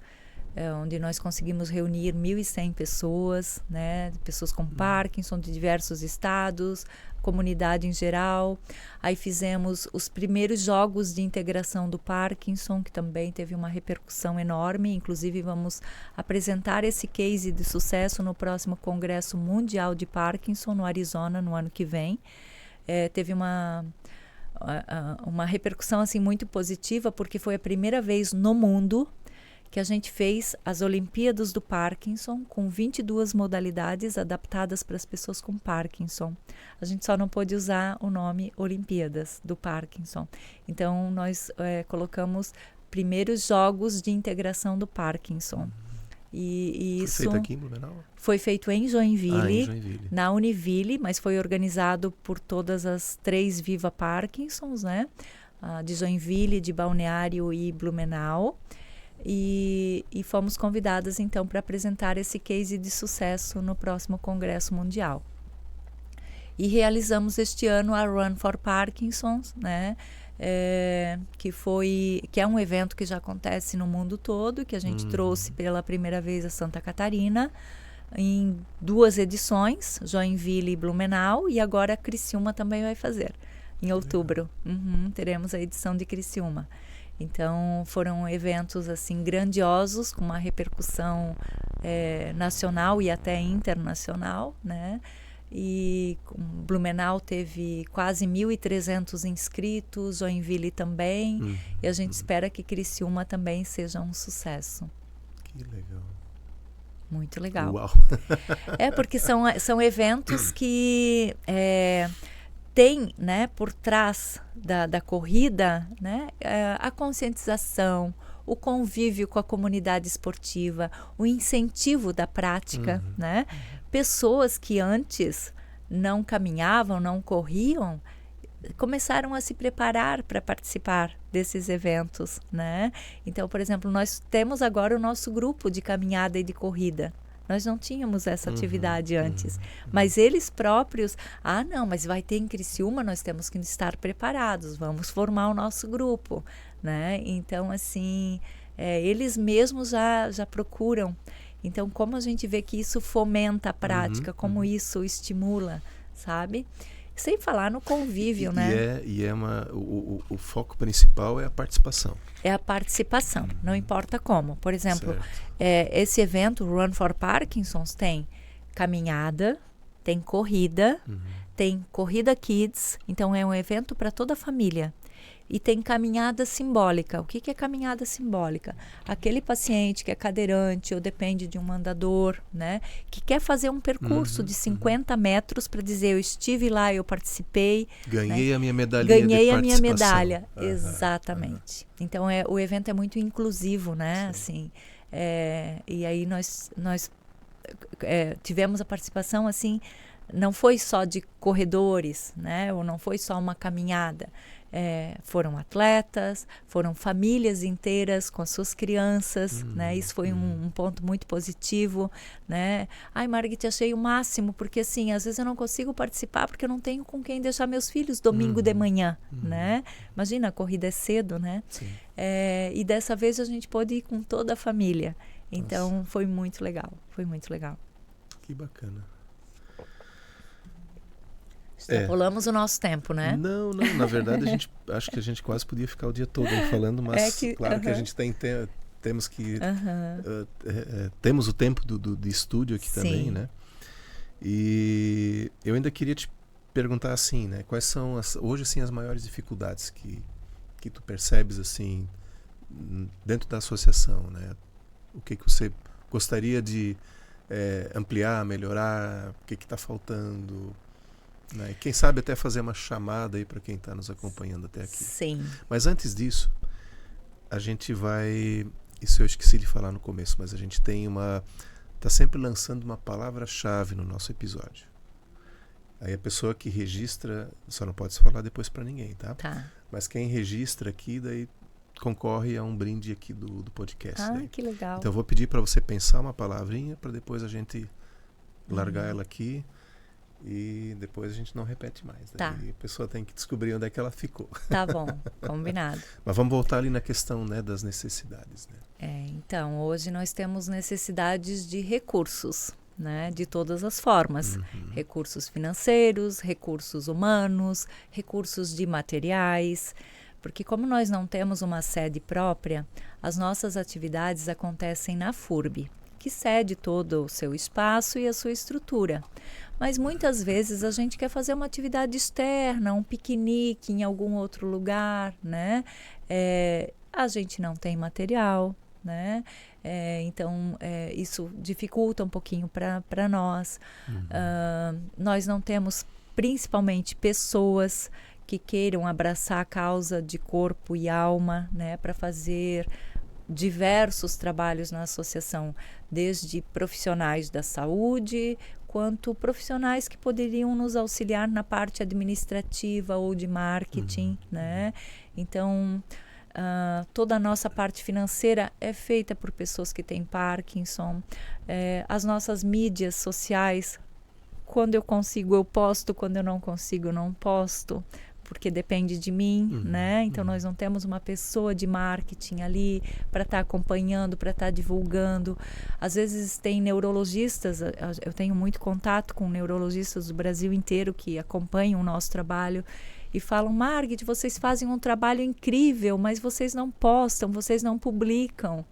[SPEAKER 2] onde nós conseguimos reunir 1.100 pessoas, né, pessoas com Parkinson de diversos estados, comunidade em geral. Aí fizemos os primeiros jogos de integração do Parkinson, que também teve uma repercussão enorme. Inclusive, vamos apresentar esse case de sucesso no próximo Congresso Mundial de Parkinson, no Arizona, no ano que vem. Teve uma repercussão assim, muito positiva, porque foi a primeira vez no mundo que a gente fez as Olimpíadas do Parkinson com 22 modalidades adaptadas para as pessoas com Parkinson. A gente só não pôde usar o nome Olimpíadas do Parkinson. Então, nós colocamos primeiros jogos de integração do Parkinson. E
[SPEAKER 1] foi
[SPEAKER 2] isso
[SPEAKER 1] feito aqui em Blumenau?
[SPEAKER 2] Foi feito em Joinville,
[SPEAKER 1] em Joinville,
[SPEAKER 2] na Univille, mas foi organizado por todas as 3 Viva Parkinsons, né? De Joinville, de Balneário e Blumenau. E fomos convidadas, então, para apresentar esse case de sucesso no próximo Congresso Mundial. E realizamos este ano a Run for Parkinson's, né? Que é um evento que já acontece no mundo todo, que a gente trouxe pela primeira vez a Santa Catarina, em 2 edições, Joinville e Blumenau, e agora a Criciúma também vai fazer, em outubro. Teremos a edição de Criciúma. Então, foram eventos assim grandiosos, com uma repercussão nacional e até internacional, né? E Blumenau teve quase 1.300 inscritos, Joinville também, e a gente espera que Criciúma também seja um sucesso.
[SPEAKER 1] Que legal.
[SPEAKER 2] Muito legal.
[SPEAKER 1] Uau.
[SPEAKER 2] Porque são eventos que tem, né, por trás da corrida, né, a conscientização, o convívio com a comunidade esportiva, o incentivo da prática, né? Pessoas que antes não caminhavam, não corriam, começaram a se preparar para participar desses eventos, né? Então, por exemplo, nós temos agora o nosso grupo de caminhada e de corrida. Nós não tínhamos essa atividade antes, mas eles próprios, não, mas vai ter em Criciúma, nós temos que estar preparados, vamos formar o nosso grupo, né? Então, assim, eles mesmos já procuram. Então, como a gente vê que isso fomenta a prática, como isso estimula, sabe? Sem falar no convívio, né?
[SPEAKER 1] O foco principal é a participação.
[SPEAKER 2] É a participação, não importa como. Por exemplo, esse evento, Run for Parkinson's, tem caminhada, tem corrida kids, então é um evento para toda a família. E tem caminhada simbólica. O que é caminhada simbólica? Aquele paciente que é cadeirante ou depende de um andador, né, que quer fazer um percurso de 50 metros para dizer, eu estive lá, eu participei.
[SPEAKER 1] Ganhei, né, a minha medalha.
[SPEAKER 2] Ganhei a minha medalha. Exatamente. Então, o evento é muito inclusivo, né? Assim, e aí nós tivemos a participação, assim, não foi só de corredores, né? Ou não foi só uma caminhada. Foram atletas, foram famílias inteiras com as suas crianças, né? Isso foi um ponto muito positivo, né? Ai, Margit, achei o máximo, porque assim, às vezes eu não consigo participar porque eu não tenho com quem deixar meus filhos domingo de manhã, né? Imagina, a corrida é cedo, né? E dessa vez a gente pôde ir com toda a família. Então, foi muito legal, foi muito legal.
[SPEAKER 1] Que bacana.
[SPEAKER 2] Extrapolamos o nosso tempo, né?
[SPEAKER 1] Não, na verdade acho que a gente quase podia ficar o dia todo aí falando, mas claro que a gente temos que temos o tempo de estúdio aqui também, né? E eu ainda queria te perguntar assim, né? Quais são hoje assim as maiores dificuldades que tu percebes assim dentro da associação, né? O que você gostaria de ampliar, melhorar? O que está faltando? Né? E quem sabe até fazer uma chamada aí para quem está nos acompanhando até aqui.
[SPEAKER 2] Sim.
[SPEAKER 1] Mas antes disso, a gente vai... Isso eu esqueci de falar no começo, mas a gente tem está sempre lançando uma palavra-chave no nosso episódio. Aí a pessoa que registra, só não pode se falar depois para ninguém, tá?
[SPEAKER 2] Tá.
[SPEAKER 1] Mas quem registra aqui, daí concorre a um brinde aqui do podcast. Daí.
[SPEAKER 2] Que legal.
[SPEAKER 1] Então eu vou pedir para você pensar uma palavrinha para depois a gente largar ela aqui. e depois a gente não repete mais.
[SPEAKER 2] Tá.
[SPEAKER 1] E a pessoa tem que descobrir onde é que ela ficou.
[SPEAKER 2] Tá bom, combinado.
[SPEAKER 1] Mas vamos voltar ali na questão, né, das necessidades. Né?
[SPEAKER 2] Então, hoje nós temos necessidades de recursos, né, de todas as formas. Recursos financeiros, recursos humanos, recursos de materiais. Porque como nós não temos uma sede própria, as nossas atividades acontecem na FURB, que cede todo o seu espaço e a sua estrutura. Mas muitas vezes a gente quer fazer uma atividade externa, um piquenique em algum outro lugar, né? A gente não tem material, né? Então, isso dificulta um pouquinho para nós. Nós não temos, principalmente, pessoas que queiram abraçar a causa de corpo e alma, né? Para fazer diversos trabalhos na associação, desde profissionais da saúde, quanto profissionais que poderiam nos auxiliar na parte administrativa ou de marketing, né? Então, toda a nossa parte financeira é feita por pessoas que têm Parkinson. As nossas mídias sociais, quando eu consigo eu posto, quando eu não consigo eu não posto, porque depende de mim, né? Então, nós não temos uma pessoa de marketing ali para estar acompanhando, para estar divulgando. Às vezes tem neurologistas, eu tenho muito contato com neurologistas do Brasil inteiro que acompanham o nosso trabalho e falam: Margit, vocês fazem um trabalho incrível, mas vocês não postam, vocês não publicam,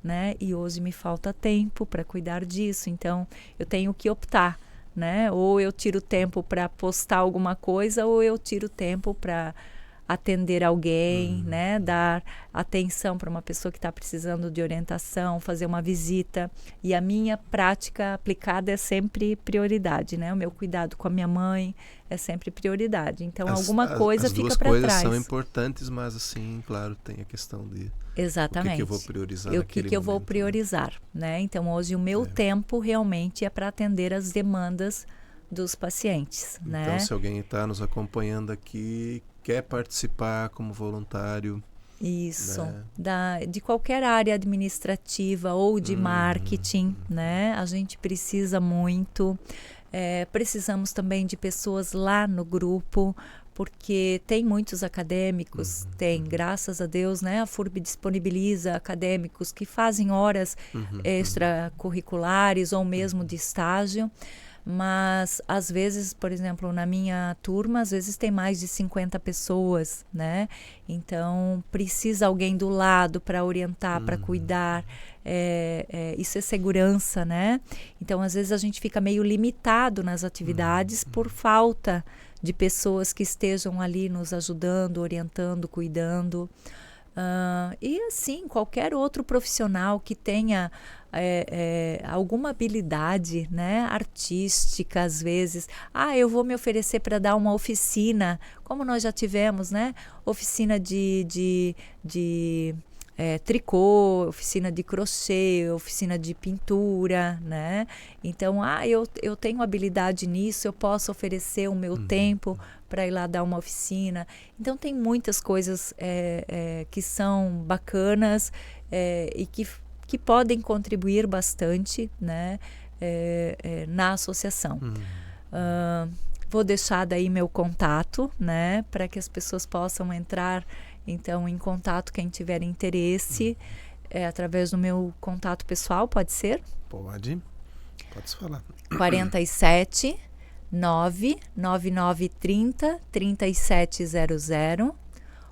[SPEAKER 2] né? E hoje me falta tempo para cuidar disso, então eu tenho que optar, né? Ou eu tiro tempo para postar alguma coisa, ou eu tiro tempo para atender alguém, né? Dar atenção para uma pessoa que está precisando de orientação, fazer uma visita. E a minha prática aplicada é sempre prioridade, né? O meu cuidado com a minha mãe é sempre prioridade. Então, alguma coisa fica para trás.
[SPEAKER 1] As duas coisas são importantes, mas assim, claro, tem a questão de
[SPEAKER 2] exatamente.
[SPEAKER 1] o que eu vou priorizar
[SPEAKER 2] o que eu vou priorizar, né? Então, hoje o meu tempo realmente é para atender as demandas dos pacientes, né?
[SPEAKER 1] Então, se alguém está nos acompanhando aqui, quer participar como voluntário...
[SPEAKER 2] Isso, de qualquer área administrativa ou de marketing, né? A gente precisa muito. Precisamos também de pessoas lá no grupo, porque tem muitos acadêmicos, graças a Deus, né? A FURB disponibiliza acadêmicos que fazem horas extracurriculares ou mesmo de estágio. Mas, às vezes, por exemplo, na minha turma, às vezes tem mais de 50 pessoas, né? Então, precisa alguém do lado para orientar, para cuidar. Isso é segurança, né? Então, às vezes, a gente fica meio limitado nas atividades por falta de pessoas que estejam ali nos ajudando, orientando, cuidando. E, assim, qualquer outro profissional que tenha... alguma habilidade, né, artística, às vezes. Eu vou me oferecer para dar uma oficina, como nós já tivemos, né? Oficina de tricô, oficina de crochê, oficina de pintura, né? Então, eu tenho habilidade nisso, eu posso oferecer o meu tempo para ir lá dar uma oficina. Então, tem muitas coisas que são bacanas e que podem contribuir bastante, né, na associação. Vou deixar daí meu contato, né, para que as pessoas possam entrar, então, em contato, quem tiver interesse, através do meu contato pessoal, pode ser?
[SPEAKER 1] Pode falar.
[SPEAKER 2] 47 99930 3700.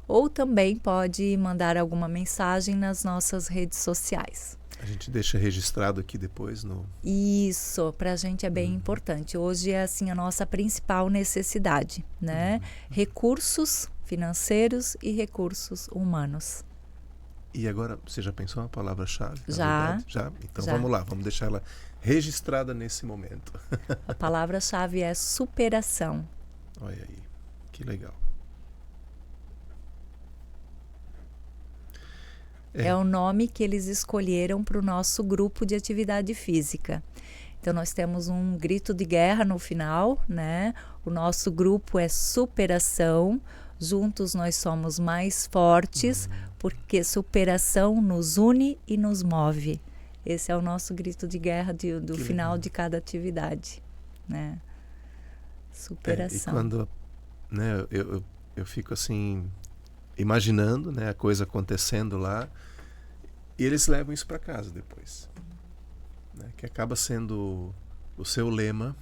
[SPEAKER 2] Ou também pode mandar alguma mensagem nas nossas redes sociais.
[SPEAKER 1] A gente deixa registrado aqui depois no...
[SPEAKER 2] Isso, para a gente é bem importante. Hoje é assim a nossa principal necessidade, né? Recursos financeiros e recursos humanos.
[SPEAKER 1] E agora, você já pensou na palavra-chave?
[SPEAKER 2] Já.
[SPEAKER 1] Já? Então
[SPEAKER 2] já.
[SPEAKER 1] Vamos lá, vamos deixar ela registrada nesse momento.
[SPEAKER 2] A palavra-chave é superação.
[SPEAKER 1] Olha aí, que legal.
[SPEAKER 2] É o nome que eles escolheram para o nosso grupo de atividade física. Então, nós temos um grito de guerra no final, né? O nosso grupo é superação. Juntos nós somos mais fortes, porque superação nos une e nos move. Esse é o nosso grito de guerra do final de cada atividade, né? superação.
[SPEAKER 1] E quando, né, eu fico assim, imaginando, né, a coisa acontecendo lá, e eles levam isso para casa depois, né, que acaba sendo o seu lema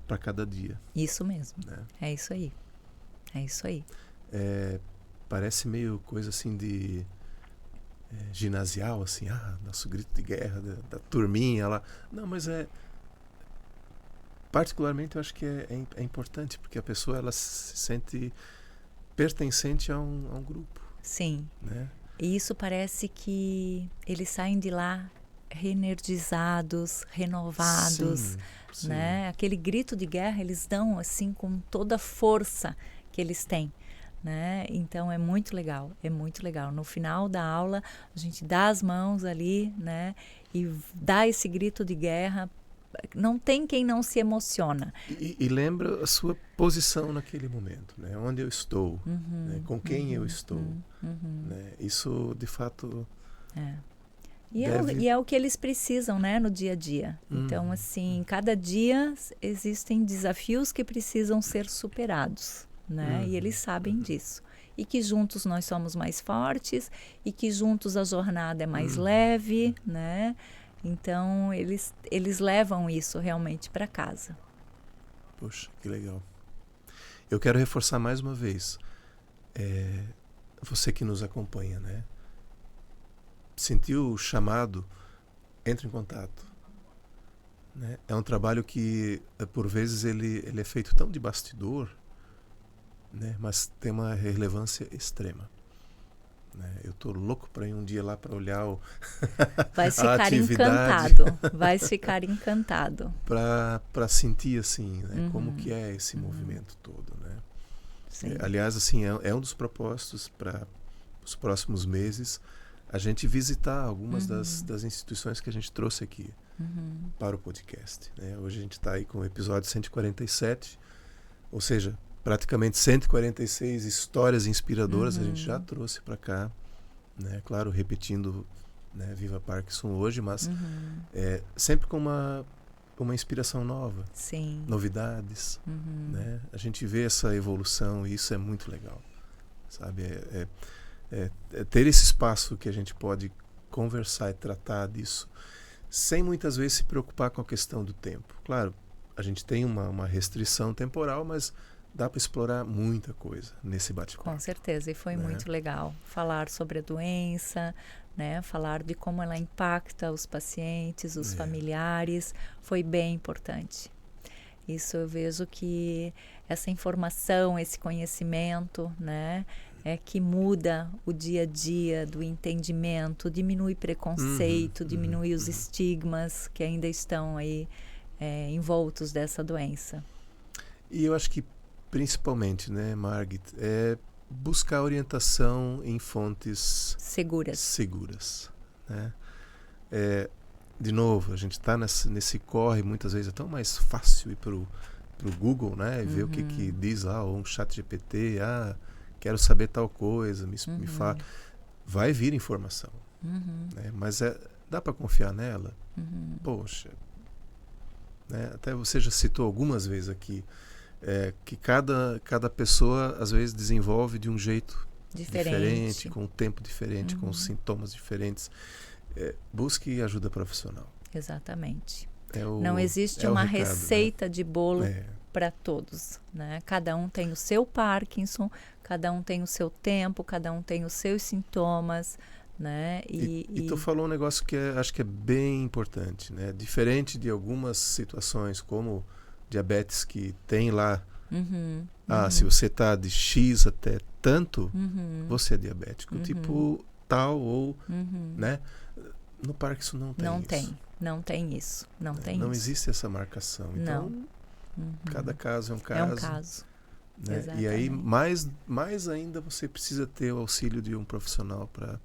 [SPEAKER 1] para cada dia.
[SPEAKER 2] Isso mesmo.
[SPEAKER 1] Né?
[SPEAKER 2] É isso aí. É isso aí.
[SPEAKER 1] Parece meio coisa assim de ginasial, assim, nosso grito de guerra da turminha lá. Não, mas particularmente eu acho que é importante, porque a pessoa ela se sente pertencente a um grupo.
[SPEAKER 2] Sim.
[SPEAKER 1] Né?
[SPEAKER 2] E isso parece que eles saem de lá reenergizados, renovados,
[SPEAKER 1] sim.
[SPEAKER 2] né? Aquele grito de guerra eles dão assim com toda a força que eles têm, né? Então é muito legal, é muito legal. No final da aula a gente dá as mãos ali, né? E dá esse grito de guerra. Não tem quem não se emociona.
[SPEAKER 1] E lembra a sua posição naquele momento, né? Onde eu estou, né? Com quem eu estou. Né? Isso, de fato...
[SPEAKER 2] E é o que eles precisam, né, no dia a dia. Então, assim, cada dia existem desafios que precisam ser superados, né? E eles sabem disso. E que juntos nós somos mais fortes, e que juntos a jornada é mais leve, né? Então, eles levam isso realmente para casa.
[SPEAKER 1] Poxa, que legal. Eu quero reforçar mais uma vez. Você que nos acompanha, né? Sentiu o chamado, entre em contato. Né? É um trabalho que, por vezes, ele é feito tão de bastidor, né? Mas tem uma relevância extrema. Né? Eu estou louco para ir um dia lá para olhar
[SPEAKER 2] Vai
[SPEAKER 1] a
[SPEAKER 2] ficar
[SPEAKER 1] atividade.
[SPEAKER 2] encantado. Vai ficar encantado.
[SPEAKER 1] Para sentir assim, né? Como que é esse movimento todo. Né? Aliás, assim, é um dos propósitos para os próximos meses a gente visitar algumas das instituições que a gente trouxe aqui para o podcast. Né? Hoje a gente está aí com o episódio 147, ou seja, praticamente 146 histórias inspiradoras a gente já trouxe para cá, né? Claro, repetindo, né, Viva Parkinson hoje, mas sempre com uma inspiração nova.
[SPEAKER 2] Sim.
[SPEAKER 1] Novidades. Né? A gente vê essa evolução e isso é muito legal. Sabe? Ter esse espaço que a gente pode conversar e tratar disso sem muitas vezes se preocupar com a questão do tempo. Claro, a gente tem uma restrição temporal, mas dá para explorar muita coisa nesse bate-papo.
[SPEAKER 2] Com certeza, e foi muito legal falar sobre a doença, né? Falar de como ela impacta os pacientes, os familiares, foi bem importante. Isso eu vejo que essa informação, esse conhecimento, né, é que muda o dia a dia do entendimento, diminui preconceito, diminui os estigmas que ainda estão aí envoltos dessa doença. E
[SPEAKER 1] eu acho que principalmente, né, Margit, é buscar orientação em fontes seguras, né? De novo, a gente está nesse corre, muitas vezes é tão mais fácil ir pro Google, né, e ver o que diz lá, ou um chat GPT, quero saber tal coisa, me fala. Vai vir informação, né, mas dá para confiar nela? Poxa, né, até você já citou algumas vezes aqui, que cada pessoa às vezes desenvolve de um jeito diferente, com um tempo diferente, com sintomas diferentes. Busque ajuda profissional.
[SPEAKER 2] Exatamente. Não existe uma recado, receita, né, de bolo para todos, né? Cada um tem o seu Parkinson, cada um tem o seu tempo, cada um tem os seus sintomas, né?
[SPEAKER 1] E tu falou um negócio que acho que é bem importante, né? Diferente de algumas situações como diabetes que tem lá, se você está de X até tanto, você é diabético, tipo tal ou, né? No Parkinson não tem isso.
[SPEAKER 2] Não tem isso.
[SPEAKER 1] Não existe essa marcação. Então, cada caso é um caso.
[SPEAKER 2] É um caso.
[SPEAKER 1] Né? E aí, mais ainda, você precisa ter o auxílio de um profissional para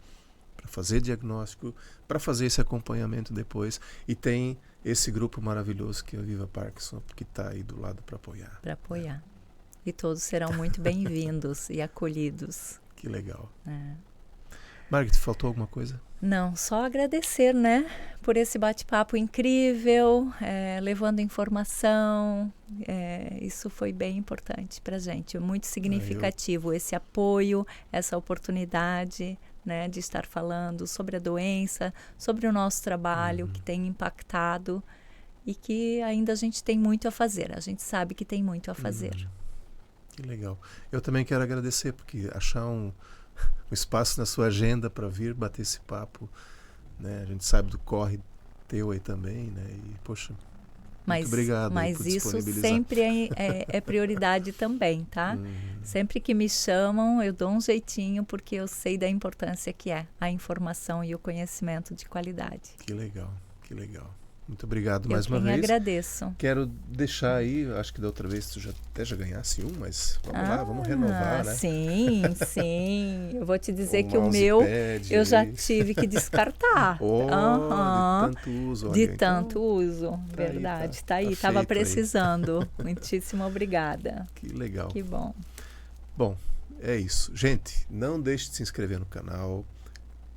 [SPEAKER 1] fazer diagnóstico, para fazer esse acompanhamento depois. E tem esse grupo maravilhoso que é o Viva Parkinson, que está aí do lado para apoiar.
[SPEAKER 2] Para apoiar. Né? E todos serão muito bem-vindos e acolhidos.
[SPEAKER 1] Que legal. Margit, faltou alguma coisa?
[SPEAKER 2] Não, só agradecer, né, por esse bate-papo incrível, levando informação, isso foi bem importante para a gente, muito significativo, esse apoio, essa oportunidade, né, de estar falando sobre a doença, sobre o nosso trabalho que tem impactado e que ainda a gente tem muito a fazer, a gente sabe que tem muito a fazer.
[SPEAKER 1] Que legal. Eu também quero agradecer, porque achar um espaço na sua agenda para vir bater esse papo, né? A gente sabe do corre teu aí também, né? E, poxa, muito obrigado
[SPEAKER 2] mas
[SPEAKER 1] por
[SPEAKER 2] isso
[SPEAKER 1] disponibilizar.
[SPEAKER 2] sempre é prioridade também, tá? Sempre que me chamam, eu dou um jeitinho, porque eu sei da importância que é a informação e o conhecimento de qualidade.
[SPEAKER 1] Que legal, que legal. Muito obrigado mais uma vez.
[SPEAKER 2] Eu agradeço.
[SPEAKER 1] Quero deixar aí, acho que da outra vez tu já ganhasse um, mas vamos lá, vamos renovar, né?
[SPEAKER 2] Sim. Eu vou te dizer que o meu eu já tive que descartar.
[SPEAKER 1] De tanto uso. Olha,
[SPEAKER 2] de tanto uso,
[SPEAKER 1] tá
[SPEAKER 2] verdade.
[SPEAKER 1] Aí,
[SPEAKER 2] tá aí, estava precisando. Muitíssimo obrigada.
[SPEAKER 1] Que legal.
[SPEAKER 2] Que bom.
[SPEAKER 1] Bom, é isso. Gente, não deixe de se inscrever no canal,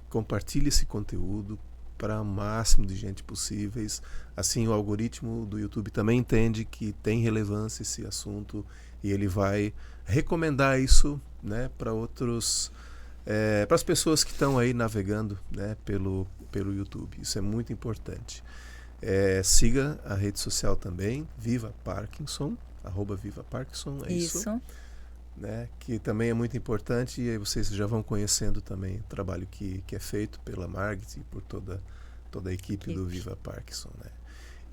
[SPEAKER 1] compartilhe esse conteúdo para o máximo de gente possíveis. Assim, o algoritmo do YouTube também entende que tem relevância esse assunto e ele vai recomendar isso, né, para outros, para as pessoas que estão aí navegando, né, pelo YouTube. Isso é muito importante. Siga a rede social também, Viva Parkinson, @VivaParkinson, é isso. Né, que também é muito importante, e aí vocês já vão conhecendo também o trabalho que é feito pela Margit e por toda a equipe do Viva Parkinson, né?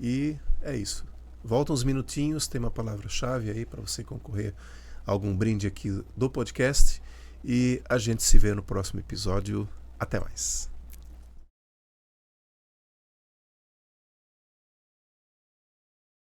[SPEAKER 1] E é isso. Volta uns minutinhos, tem uma palavra-chave aí para você concorrer a algum brinde aqui do podcast, e a gente se vê no próximo episódio. Até mais.